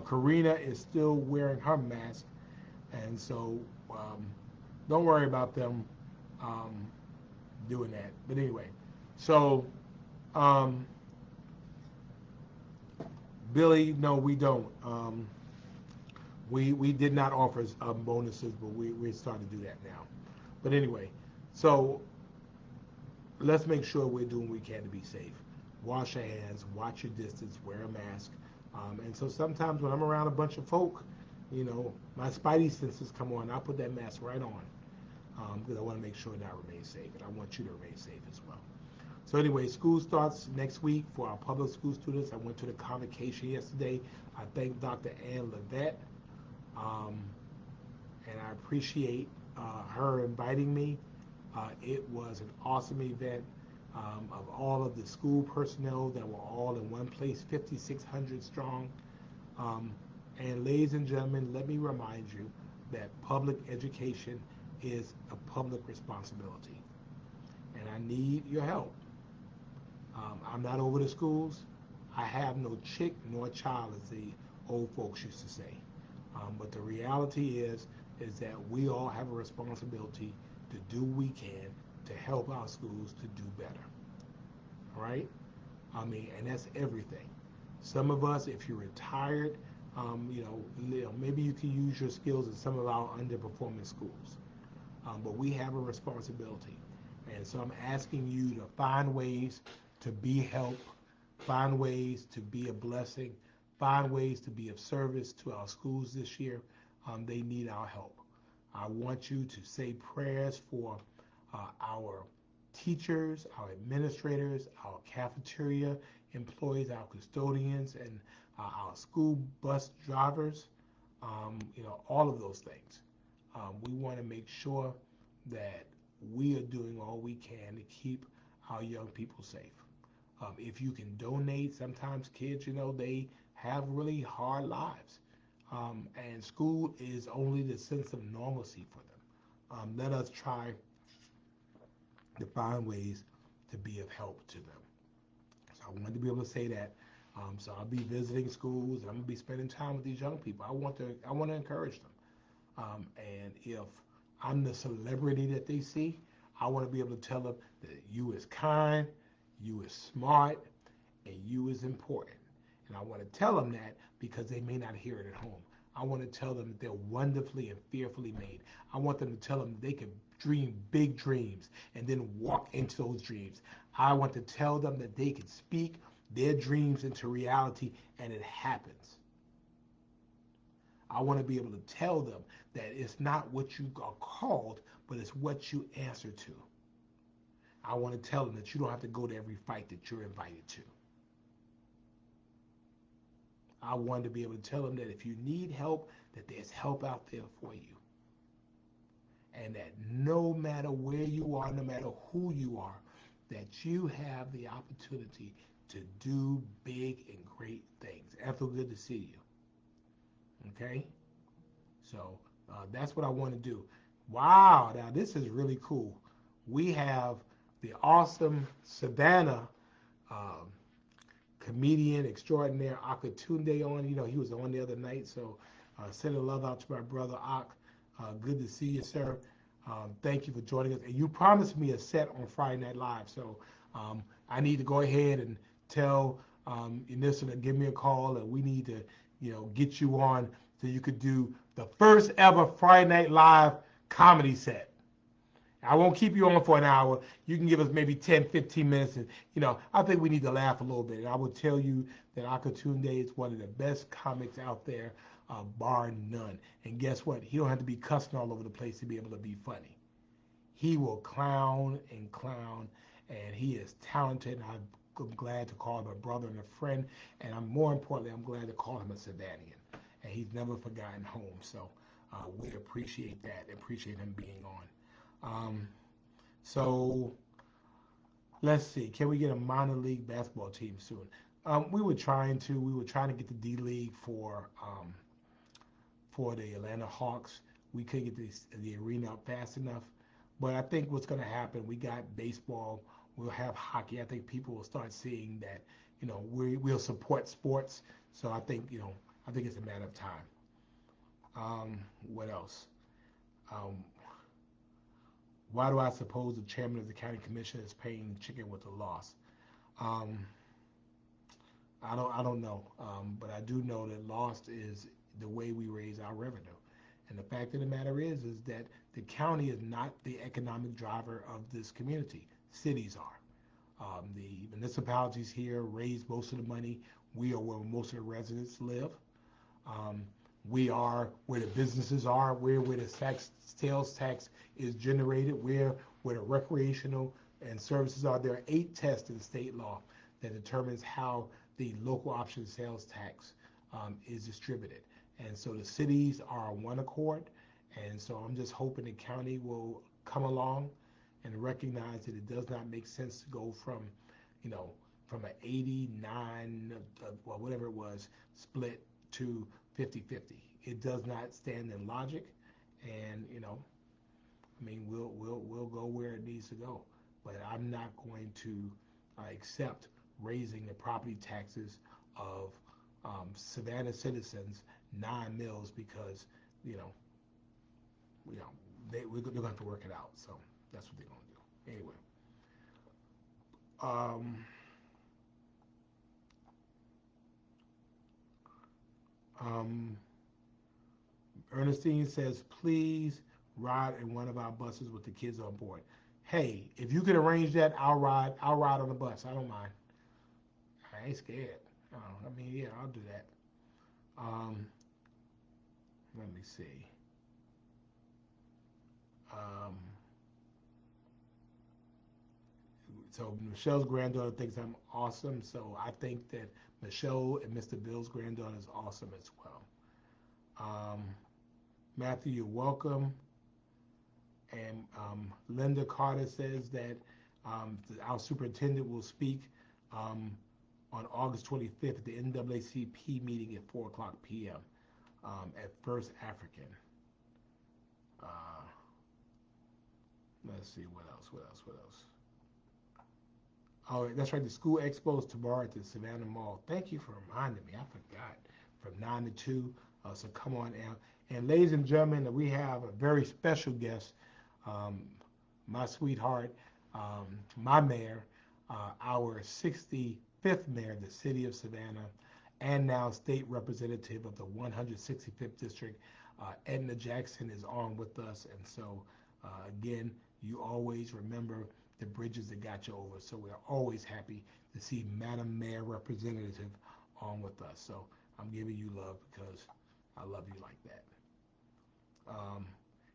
Karina is still wearing her mask, and so don't worry about them um, doing that. But anyway, so um, Billy, no, we don't. We did not offer bonuses, but we're starting to do that now. But anyway, so let's make sure we're doing what we can to be safe. Wash your hands, watch your distance, wear a mask. And so sometimes when I'm around a bunch of folk, my spidey senses come on. I put that mask right on because I want to make sure that I remain safe, and I want you to remain safe as well. So anyway, school starts next week for our public school students. I went to the convocation yesterday. I thank Dr. Ann Levette, um, and I appreciate her inviting me. It was an awesome event of all of the school personnel that were all in one place, 5,600 strong. Um, and ladies and gentlemen, let me remind you that public education is a public responsibility. And I need your help. I'm not over the schools. I have no chick nor child, as the old folks used to say. But the reality is that we all have a responsibility to do what we can to help our schools to do better. All right? I mean, and that's everything. Some of us, if you're retired, maybe you can use your skills in some of our underperforming schools. But we have a responsibility. And so I'm asking you to find ways to be help, find ways to be a blessing, find ways to be of service to our schools this year. They need our help. I want you to say prayers for our teachers, our administrators, our cafeteria employees, our custodians, and our school bus drivers, all of those things. We want to make sure that we are doing all we can to keep our young people safe. If you can donate, sometimes kids, they have really hard lives. And school is only the sense of normalcy for them. Let us try to find ways to be of help to them. So I wanted to be able to say that. So I'll be visiting schools, and I'm gonna be spending time with these young people. I want to encourage them. And if I'm the celebrity that they see, I want to be able to tell them that you is kind, you is smart, and you is important. And I want to tell them that because they may not hear it at home. I want to tell them that they're wonderfully and fearfully made. I want them to tell them that they can dream big dreams and then walk into those dreams. I want to tell them that they can speak their dreams into reality and it happens. I want to be able to tell them that it's not what you are called, but it's what you answer to. I want to tell them that you don't have to go to every fight that you're invited to. I want to be able to tell them that if you need help, that there's help out there for you. And that no matter where you are, no matter who you are, that you have the opportunity to do big and great things. Ethel, good to see you. Okay? So that's what I want to do. Wow, now this is really cool. We have the awesome Savannah um, comedian extraordinaire Akatunde on. You know, he was on the other night, so sending love out to my brother Ak. Good to see you, sir. Thank you for joining us. And you promised me a set on Friday Night Live, so I need to go ahead and tell Anissa to give me a call, and we need to, get you on so you could do the first ever Friday Night Live comedy set. I won't keep you on for an hour. You can give us maybe 10, 15 minutes. And, I think we need to laugh a little bit. And I will tell you that Akatunde is one of the best comics out there, bar none. And guess what? He don't have to be cussing all over the place to be able to be funny. He will clown and clown, and he is talented. I'm glad to call him a brother and a friend. And more importantly, I'm glad to call him a Savanian. And he's never forgotten home. So we appreciate that. Appreciate him being on. So let's see. Can we get a minor league basketball team soon? We were trying to get the D League for the Atlanta Hawks. We couldn't get the arena up fast enough. But I think what's going to happen, we got baseball, we'll have hockey. I think people will start seeing that, we'll support sports. So I think it's a matter of time. What else? Why do I suppose the chairman of the county commission is paying chicken with a loss? I don't know, but I do know that lost is the way we raise our revenue. And the fact of the matter is that the county is not the economic driver of this community. Cities are. The municipalities here raise most of the money. We are where most of the residents live. We are where the businesses are. We're where the sales tax is generated. We're where the recreational and services are. There are 8 tests in state law that determines how the local option sales tax is distributed. And so the cities are on one accord. And so I'm just hoping the county will come along and recognize that it does not make sense to go from an 89, well, whatever it was, split to 50-50. It does not stand in logic. And, we'll go where it needs to go. But I'm not going to accept raising the property taxes of Savannah citizens 9 mils because, they're going to have to work it out. So that's what they're going to do. Anyway. Ernestine says, please ride in one of our buses with the kids on board. Hey, if you can arrange that, I'll ride on the bus. I don't mind. I ain't scared. Yeah, I'll do that. Let me see. So Michelle's granddaughter thinks I'm awesome. So I think that Michelle and Mr. Bill's granddaughter is awesome as well. Matthew, you're welcome. And Linda Carter says that our superintendent will speak on August 25th at the NAACP meeting at 4 o'clock p.m. At First African. Let's see, what else? Oh, that's right. The school expo is tomorrow at the Savannah Mall. Thank you for reminding me. I forgot. From 9 to 2. So come on out. And ladies and gentlemen, we have a very special guest, um, my sweetheart, my mayor, our 65th mayor of the city of Savannah, and now state representative of the 165th district. Edna Jackson is on with us. And so, again, you always remember the bridges that got you over. So we're always happy to see Madam Mayor Representative on with us. So I'm giving you love because I love you like that. Um,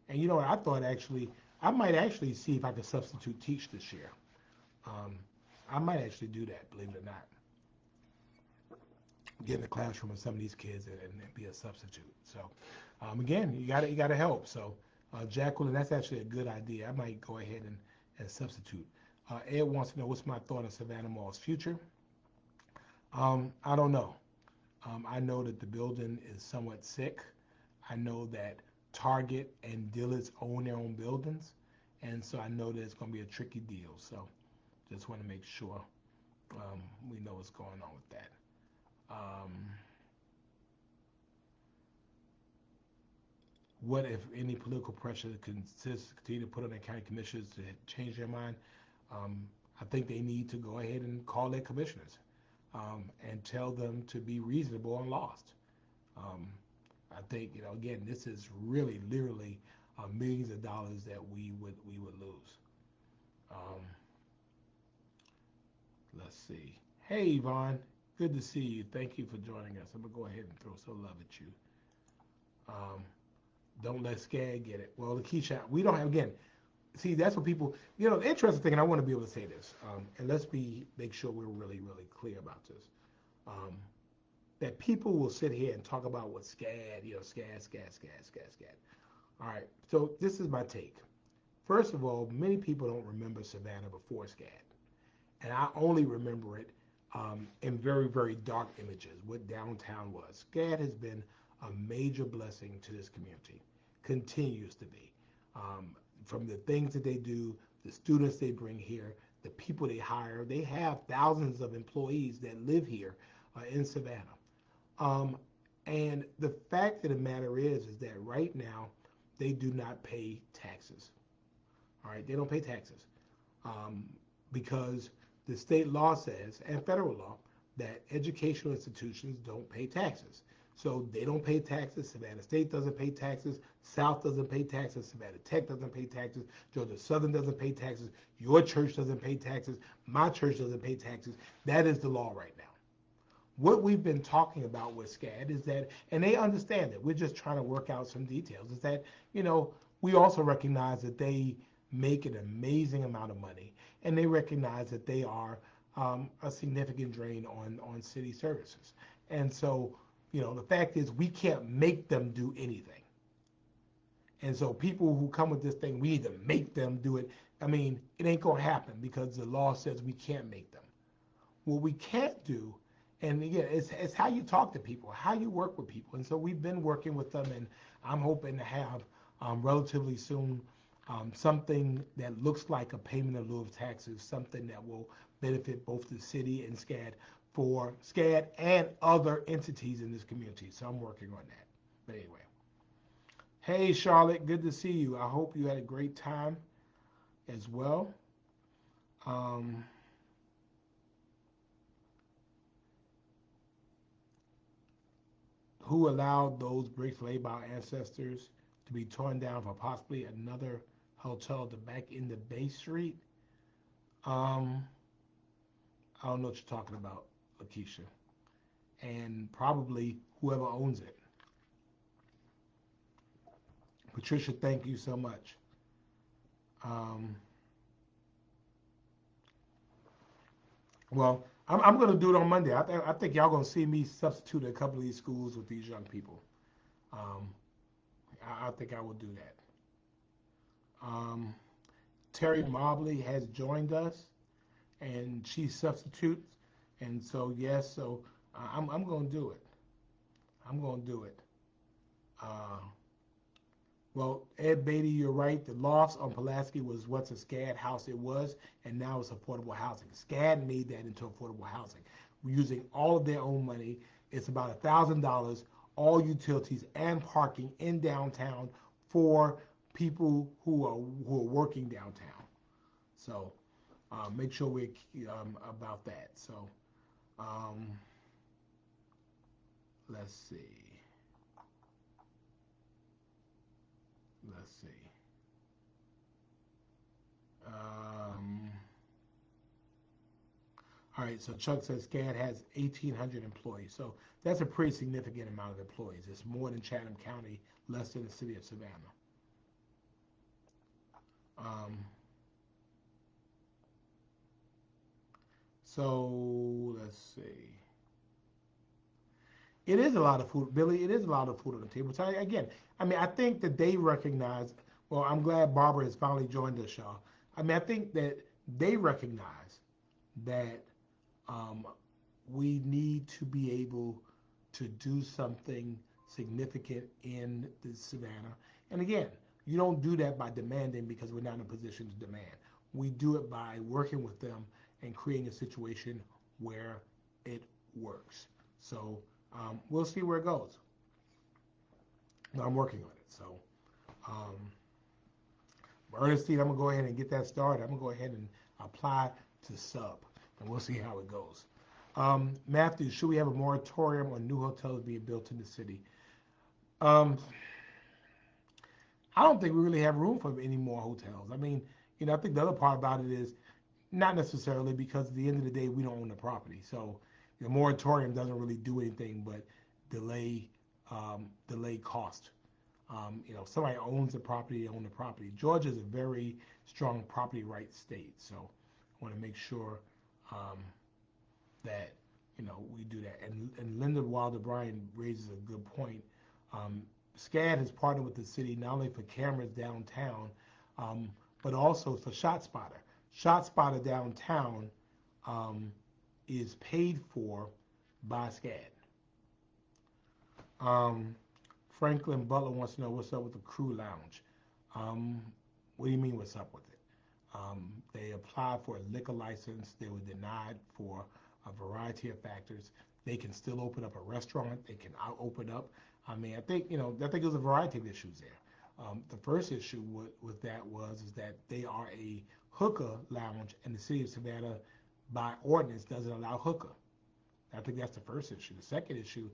and you know what? I thought actually, I might actually see if I could substitute teach this year. Um, I might actually do that, believe it or not. Get in the classroom with some of these kids and be a substitute. So again, you gotta help. So Jacqueline, that's actually a good idea. I might go ahead and substitute. Ed wants to know what's my thought on Savannah Mall's future. I don't know. I know that the building is somewhat sick. I know that Target and Dillard's own their own buildings, and so I know that it's going to be a tricky deal. So just want to make sure we know what's going on with that. Um, what if any political pressure continue to put on the county commissioners to change their mind? Um, I think they need to go ahead and call their commissioners and tell them to be reasonable and lost. Um, I think again, this is really literally millions of dollars that we would lose. Um, let's see. Hey Yvonne, good to see you. Thank you for joining us. I'm gonna go ahead and throw some love at you. Um, don't let SCAD get it. Well, Lakeisha, we don't have again. See, that's what people. The interesting thing, and I want to be able to say this, and let's make sure we're really really clear about this. Um, that people will sit here and talk about what SCAD, SCAD. All right, so this is my take. First of all, many people don't remember Savannah before SCAD, and I only remember it in very, very dark images, what downtown was. SCAD has been a major blessing to this community, continues to be. From the things that they do, the students they bring here, the people they hire, they have thousands of employees that live here in Savannah. Um, and the fact of the matter is that right now they do not pay taxes. All right, they don't pay taxes um, because the state law says, and federal law, that educational institutions don't pay taxes. So they don't pay taxes. Savannah State doesn't pay taxes. South doesn't pay taxes. Savannah Tech doesn't pay taxes. Georgia Southern doesn't pay taxes. Your church doesn't pay taxes. My church doesn't pay taxes. That is the law right now. What we've been talking about with SCAD is that, and they understand it, we're just trying to work out some details, is that, we also recognize that they make an amazing amount of money, and they recognize that they are a significant drain on city services. And so, the fact is we can't make them do anything. And so people who come with this thing, we need to make them do it. I mean, it ain't gonna happen because the law says we can't make them. What we can't do, and again, it's how you talk to people, how you work with people. And so we've been working with them, and I'm hoping to have relatively soon something that looks like a payment in lieu of taxes, something that will benefit both the city and SCAD for SCAD and other entities in this community. So I'm working on that. But anyway, hey Charlotte, good to see you. I hope you had a great time as well. Um, who allowed those bricks laid by our ancestors to be torn down for possibly another hotel to back into Bay Street? Um, I don't know what you're talking about, Lakeisha. And probably whoever owns it. Patricia, thank you so much. Um, well, I'm going to do it on Monday. I think y'all going to see me substitute a couple of these schools with these young people. Um, I think I will do that. Um, Terry Mobley has joined us, and she substitutes. And so, yes, so I'm going to do it. I'm going to do it. Uh, Well, Ed Beatty, you're right. The loft on Pulaski was once a SCAD house. It was, and now it's affordable housing. SCAD made that into affordable housing. We're using all of their own money. It's about $1,000, all utilities and parking in downtown for people who are working downtown. So make sure we're about that. So um, let's see. Let's see. Um, all right, so Chuck says SCAD has 1,800 employees. So that's a pretty significant amount of employees. It's more than Chatham County, less than the city of Savannah. Um, so let's see. It is a lot of food, Billy. It is a lot of food on the table. So again, I mean, I think that they recognize. Well, I'm glad Barbara has finally joined us, y'all. I mean, I think that they recognize that um, we need to be able to do something significant in the Savannah. And again, you don't do that by demanding because we're not in a position to demand. We do it by working with them and creating a situation where it works. So we'll see where it goes. I'm working on it. So um, Ernestine, I'm gonna go ahead and get that started. I'm gonna go ahead and apply to sub, and we'll see how it goes. Matthew, should we have a moratorium on new hotels being built in the city? Um, I don't think we really have room for any more hotels. I mean, I think the other part about it is not necessarily because at the end of the day we don't own the property. So the moratorium doesn't really do anything but delay delay cost. If somebody owns the property, they own the property. Georgia is a very strong property rights state, so I want to make sure um, that we do that. And Linda Wilder Bryan raises a good point. Um, SCAD has partnered with the city not only for cameras downtown, um, but also for ShotSpotter. ShotSpotter downtown um, is paid for by SCAD. Um, Franklin Butler wants to know what's up with the Crew Lounge. Um, what do you mean, what's up with it? They applied for a liquor license. They were denied for a variety of factors. They can still open up a restaurant. They can out open up. I mean, I think there's a variety of issues there. The first issue with that is that they are a hookah lounge, and the city of Savannah, by ordinance, doesn't allow hookah. I think that's the first issue. The second issue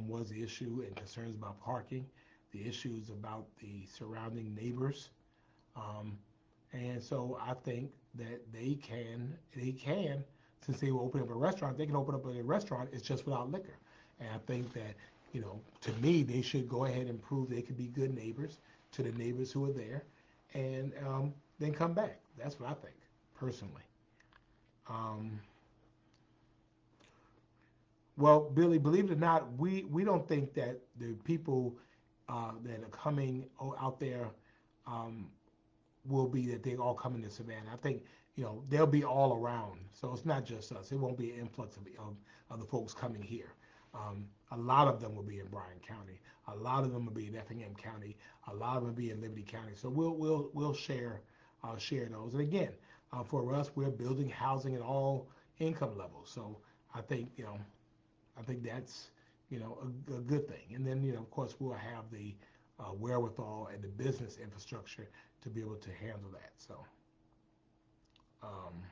was the issue and concerns about parking, the issues about the surrounding neighbors. Um, and so I think that they can, since they will open up a restaurant, they can open up a restaurant, it's just without liquor. And I think that, to me, they should go ahead and prove they can be good neighbors to the neighbors who are there and then come back. That's what I think, personally. Um, Well, Billy, believe it or not, we don't think that the people that are coming out there um, will be that they all come into Savannah. I think they'll be all around, so it's not just us. It won't be an influx of the folks coming here. A lot of them will be in Bryan County. A lot of them will be in Effingham County. A lot of them will be in Liberty County. So we'll share those. And again, for us, we're building housing at all income levels. So I think I think that's a good thing. And then of course we'll have the wherewithal and the business infrastructure to be able to handle that. So um,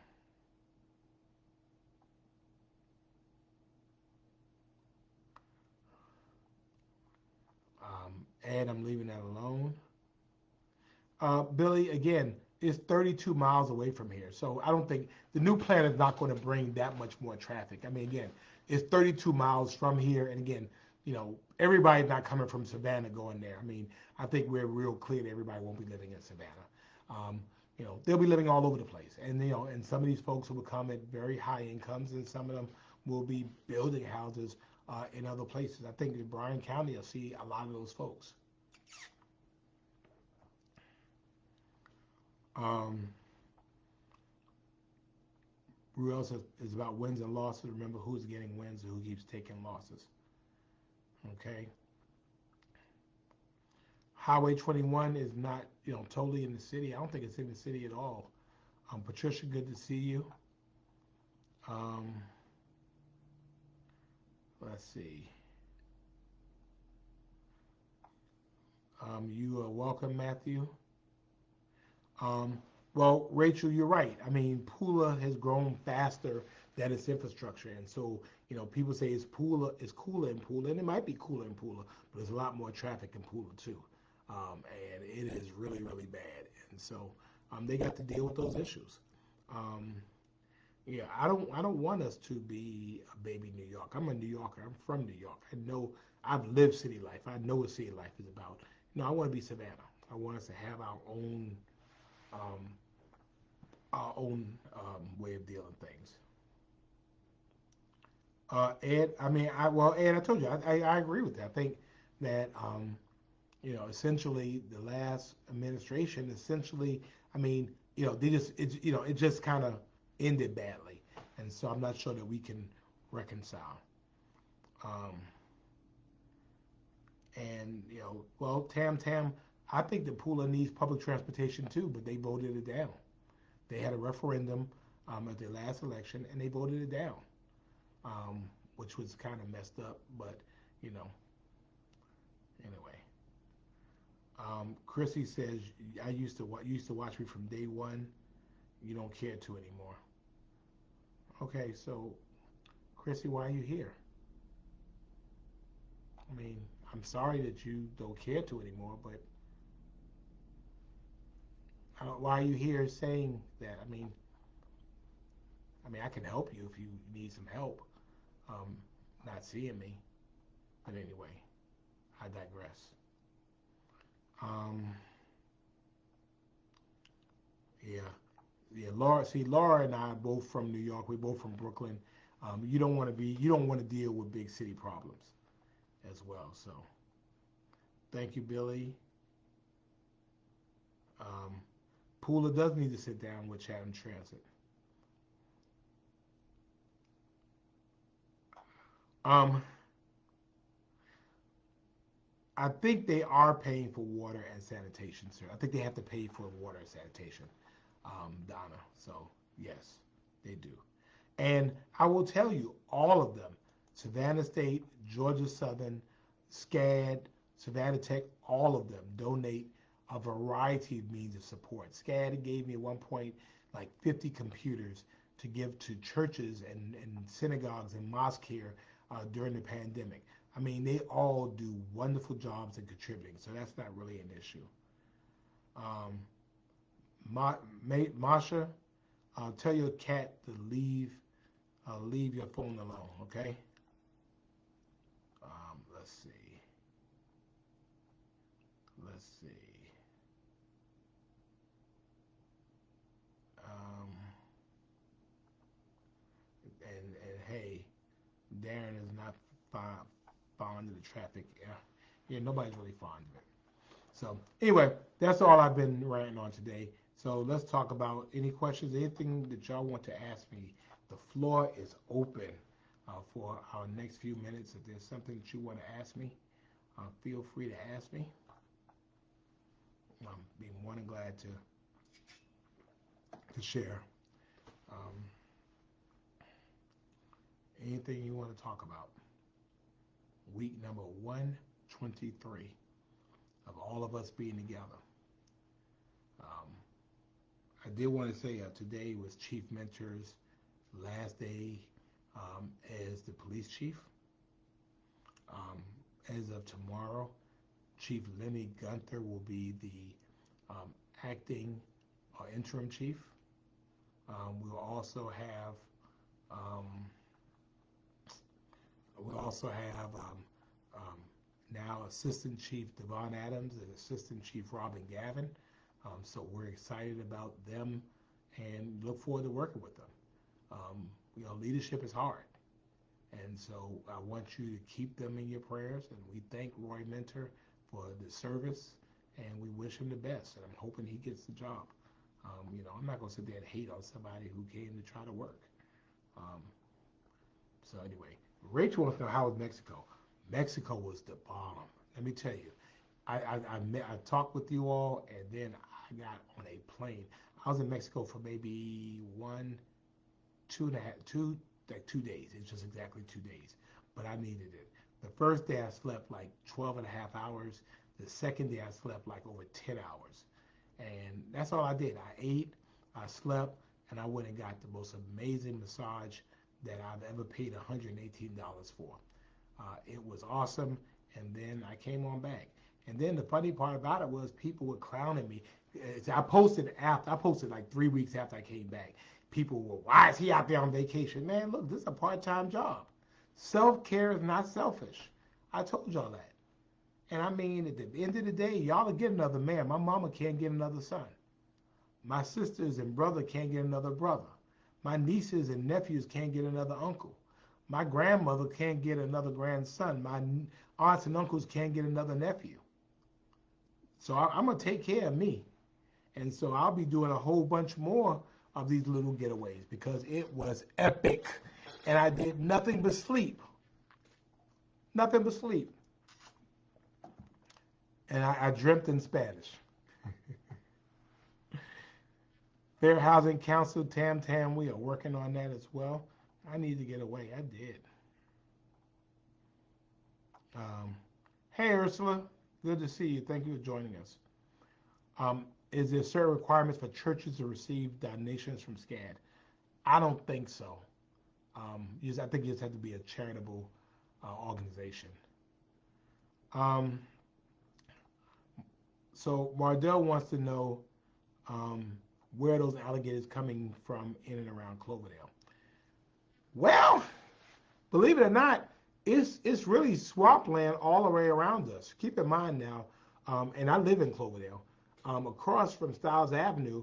and I'm leaving that alone. Billy, again, is 32 miles away from here, so I don't think the new plan is not going to bring that much more traffic. I mean, again, it's 32 miles from here, and again, everybody's not coming from Savannah going there. I mean, I think we're real clear that everybody won't be living in Savannah. Um, they'll be living all over the place, and and some of these folks will come at very high incomes, and some of them will be building houses in other places. I think in Bryan County, will see a lot of those folks. Um, Ruel says is about wins and losses. Remember who's getting wins and who keeps taking losses. Okay. Highway 21 is not, totally in the city. I don't think it's in the city at all. Patricia, good to see you. Um, let's see. You are welcome, Matthew. Um, well, Rachel, you're right. I mean, Pula has grown faster than its infrastructure, and so people say it's cooler in Pula, and it might be cooler in Pula, but there's a lot more traffic in Pula too, and it is really really bad, and so they got to deal with those issues. Um, yeah, I don't want us to be a baby New York. I'm a New Yorker. I'm from New York. I know I've lived city life. I know what city life is about. I want to be Savannah. I want us to have um, our own way of dealing things. Ed, I mean, Ed, I told you, I agree with that. I think that essentially the last administration, essentially, I mean, they just, it just kind of ended badly, and so I'm not sure that we can reconcile. Um, and well, Tam, I think that Pula needs public transportation too, but they voted it down. They had a referendum at their last election, and they voted it down, um, which was kind of messed up. But you know, anyway. Chrissy says, "I used to watch me from day one. You don't care to anymore." Okay, so Chrissy, why are you here? I mean, I'm sorry that you don't care to anymore, but why are you here saying that? I mean, I can help you if you need some help. Um, Not seeing me, but anyway, I digress. Um, yeah, yeah. Laura and I are both from New York. We're both from Brooklyn. You don't want to deal with big city problems as well. So, thank you, Billy. Um, Pooler does need to sit down with Chatham Transit. Um, I think they are paying for water and sanitation, sir. I think they have to pay for water and sanitation, Donna. So, yes, they do. And I will tell you, all of them, Savannah State, Georgia Southern, SCAD, Savannah Tech, all of them donate a variety of means of support. SCAD gave me at one point like 50 computers to give to churches and synagogues and mosques here during the pandemic. I mean, they all do wonderful jobs in contributing, so that's not really an issue. Um, Masha, tell your cat to leave your phone alone, okay? Let's see. Let's see. Um, and hey, Darren is not fond of the traffic. Yeah, nobody's really fond of it. So anyway, that's all I've been ranting on today. So let's talk about any questions, anything that y'all want to ask me. The floor is open for our next few minutes. If there's something that you want to ask me, feel free to ask me. I'm be more than glad to share. Um, Anything you want to talk about. Week number 123 of all of us being together. Um, I did want to say today was Chief Mentor's last day as the police chief. Um, as of tomorrow, Chief Lenny Gunther will be the acting or interim chief. We'll also have um, um, now Assistant Chief Devon Adams and Assistant Chief Robin Gavin. So we're excited about them and look forward to working with them. Leadership is hard. And so I want you to keep them in your prayers. And we thank Roy Mentor for the service and we wish him the best. And I'm hoping he gets the job. I'm not going to sit there and hate on somebody who came to try to work. Um, so anyway, Rachel wants to know how was Mexico. Mexico was the bomb. Let me tell you, I talked with you all, and then I got on a plane. I was in Mexico for maybe one, two and a half, two like 2 days. It's just exactly 2 days, but I needed it. The first day I slept like 12 and a half hours. The second day I slept like over 10 hours, and that's all I did. I ate, I slept, and I went and got the most amazing massage that I've ever paid $118 for. It was awesome, and then I came on back. And then the funny part about it was people were clowning me. I posted like 3 weeks after I came back. People were, why is he out there on vacation? Man, look, this is a part-time job. Self-care is not selfish. I told y'all that. And I mean, at the end of the day, y'all will get another man. My mama can't get another son. My sisters and brother can't get another brother. My nieces and nephews can't get another uncle. My grandmother can't get another grandson. My aunts and uncles can't get another nephew. So I'm going to take care of me. And so I'll be doing a whole bunch more of these little getaways because it was epic. And I did nothing but sleep. Nothing but sleep. And I dreamt in Spanish. Fair Housing Council, Tam Tam, we are working on that as well. I need to get away. I did. Hey, Ursula. Good to see you. Thank you for joining us. Is there certain requirements for churches to receive donations from SCAD? I don't think so. I think you just have to be a charitable organization. So Mardell wants to know where those alligators coming from in and around Cloverdale. Well, believe it or not, it's really swampland all the way around us. Keep in mind now, and I live in Cloverdale. Across from Stiles Avenue,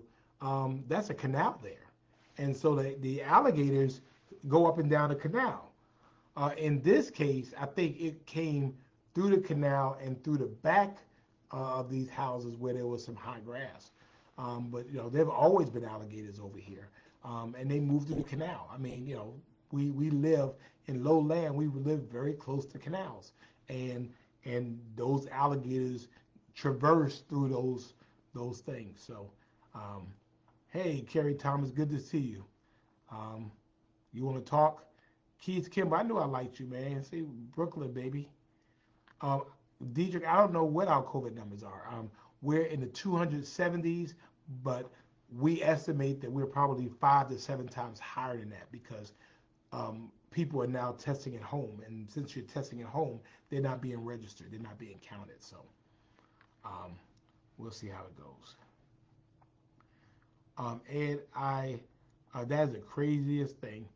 that's a canal there, and so the alligators go up and down the canal. In this case, I think it came through the canal and through the back of these houses where there was some high grass. But there've always been alligators over here, and they moved through the canal. I mean, we live in low land. We live very close to canals, and those alligators traverse through those things. So, hey, Kerry Thomas, good to see you. You want to talk? Keith Kimber, I knew I liked you, man. See, Brooklyn, baby. Diedrich, I don't know what our COVID numbers are. We're in the 270s, but we estimate that we're probably 5 to 7 times higher than that because people are now testing at home. And since you're testing at home, they're not being registered. They're not being counted. So we'll see how it goes. And that is the craziest thing.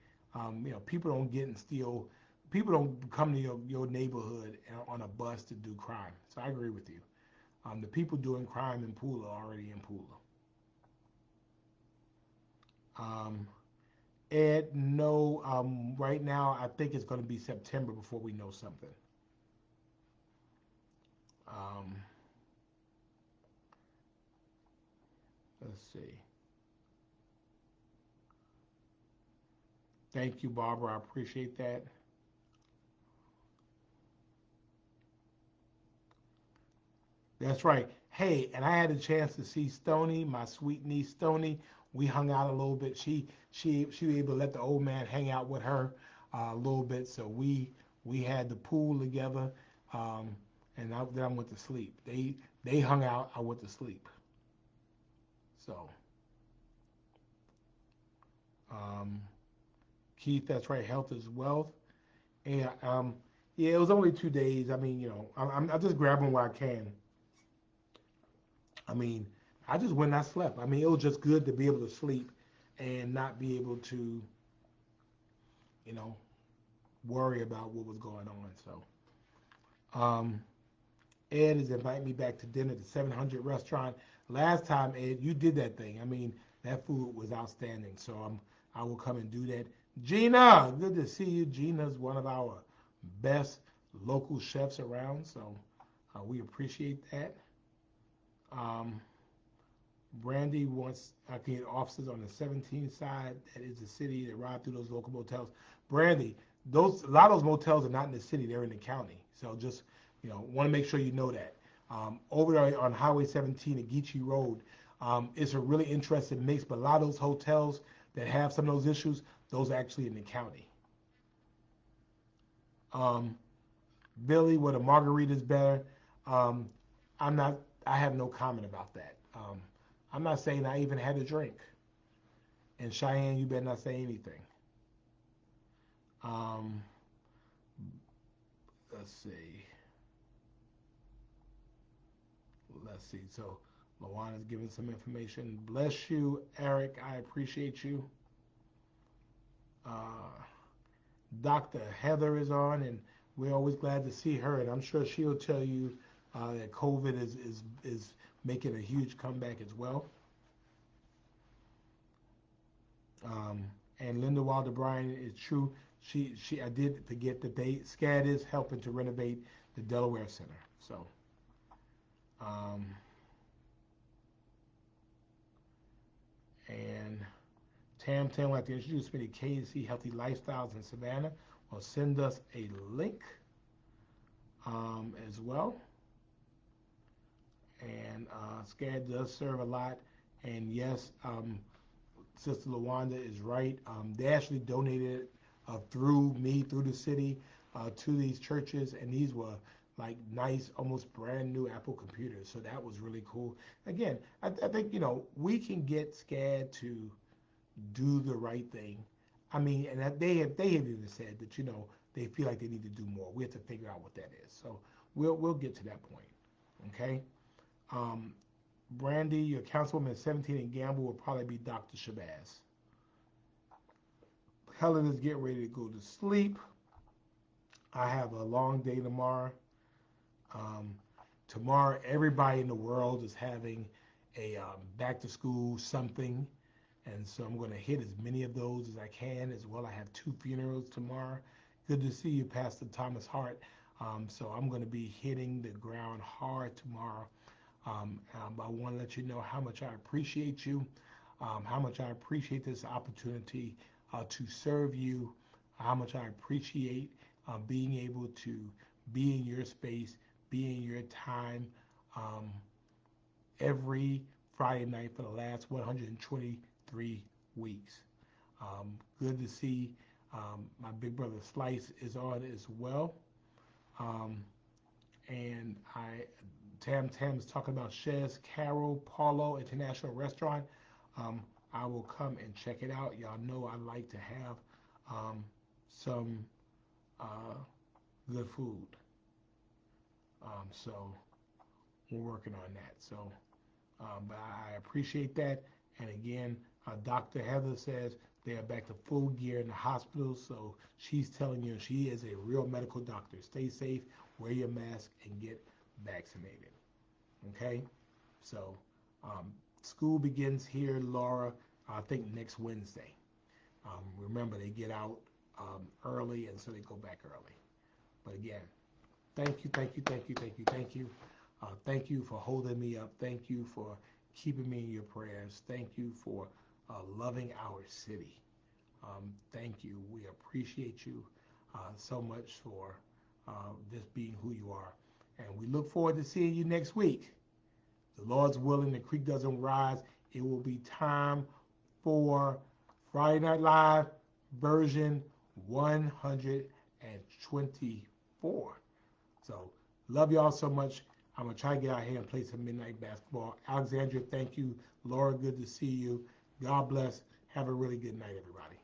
People don't get and steal. People don't come to your neighborhood on a bus to do crime. So I agree with you. The people doing crime in Pula are already in Pula. Ed, no, right now I think it's going to be September before we know something. Let's see. Thank you, Barbara. I appreciate that. That's right. Hey, and I had a chance to see Stony, my sweet niece Stony. We hung out a little bit. She was able to let the old man hang out with her a little bit. So we had the pool together, and then I went to sleep. They hung out. I went to sleep. So, um, Keith, that's right. Health is wealth. And yeah, it was only 2 days. I mean, I just grab them where I can. I mean, I just went and I slept. I mean, it was just good to be able to sleep and not be able to, you know, worry about what was going on. So, Ed is inviting me back to dinner at the 700 restaurant. Last time, Ed, you did that thing. I mean, that food was outstanding. So I will come and do that. Gina, good to see you. Gina's one of our best local chefs around. So we appreciate that. Um, Brandy wants I can get officers on the 17th side. That is the city that ride through those local motels. Brandy, a lot of those motels are not in the city; they're in the county. So just want to make sure you know that. Over there on Highway 17 at Geechee Road, it's a really interesting mix, but a lot of those hotels that have some of those issues, those are actually in the county. Um, Billy, where the margarita's better, um, I'm not, I have no comment about that. I'm not saying I even had a drink. And Cheyenne, you better not say anything. Um, let's see. Let's see. So Lawana's giving some information. Bless you, Eric. I appreciate you. Uh, Dr. Heather is on, and we're always glad to see her. And I'm sure she'll tell you that COVID is making a huge comeback as well. Um, and Linda Wilder Bryan is true. She I did forget that SCAD is helping to renovate the Delaware Center. So um, and Tam would like to introduce me to KC Healthy Lifestyles in Savannah. Well, send us a link as well. And SCAD does serve a lot. And yes, Sister Lawanda is right. They actually donated through me, through the city, to these churches, and these were like nice, almost brand new Apple computers. So that was really cool. Again, I think we can get SCAD to do the right thing. I mean, and they have even said that they feel like they need to do more. We have to figure out what that is. So we'll get to that point. Okay. Um, Brandy, your councilwoman at 17 in Gamble will probably be Dr. Shabazz. Helen is getting ready to go to sleep. I have a long day tomorrow. Um, Tomorrow, everybody in the world is having a back to school something. And so I'm going to hit as many of those as I can as well. I have 2 funerals tomorrow. Good to see you, Pastor Thomas Hart. So I'm going to be hitting the ground hard tomorrow. I want to let you know how much I appreciate you, how much I appreciate this opportunity to serve you, how much I appreciate being able to be in your space, be in your time um, every Friday night for the last 123 weeks. Good to see my big brother Slice is on as well. Um, and Tam is talking about Chez Carol Paulo International Restaurant. Um, I will come and check it out. Y'all know I like to have some uh, good food. So we're working on that. So, but I appreciate that. And again, Dr. Heather says they are back to full gear in the hospital. So she's telling you she is a real medical doctor. Stay safe, wear your mask, and get vaccinated. Okay? So school begins here, Laura, I think next Wednesday. Remember, they get out early, and so they go back early. But again, thank you, thank you, thank you, thank you, thank you. Thank you for holding me up. Thank you for keeping me in your prayers. Thank you for loving our city. Thank you. We appreciate you so much for just being who you are. And we look forward to seeing you next week. The Lord's willing, the creek doesn't rise. It will be time for Friday Night Live version 124. So, love y'all so much. I'm going to try to get out here and play some midnight basketball. Alexandria, thank you. Laura, good to see you. God bless. Have a really good night, everybody.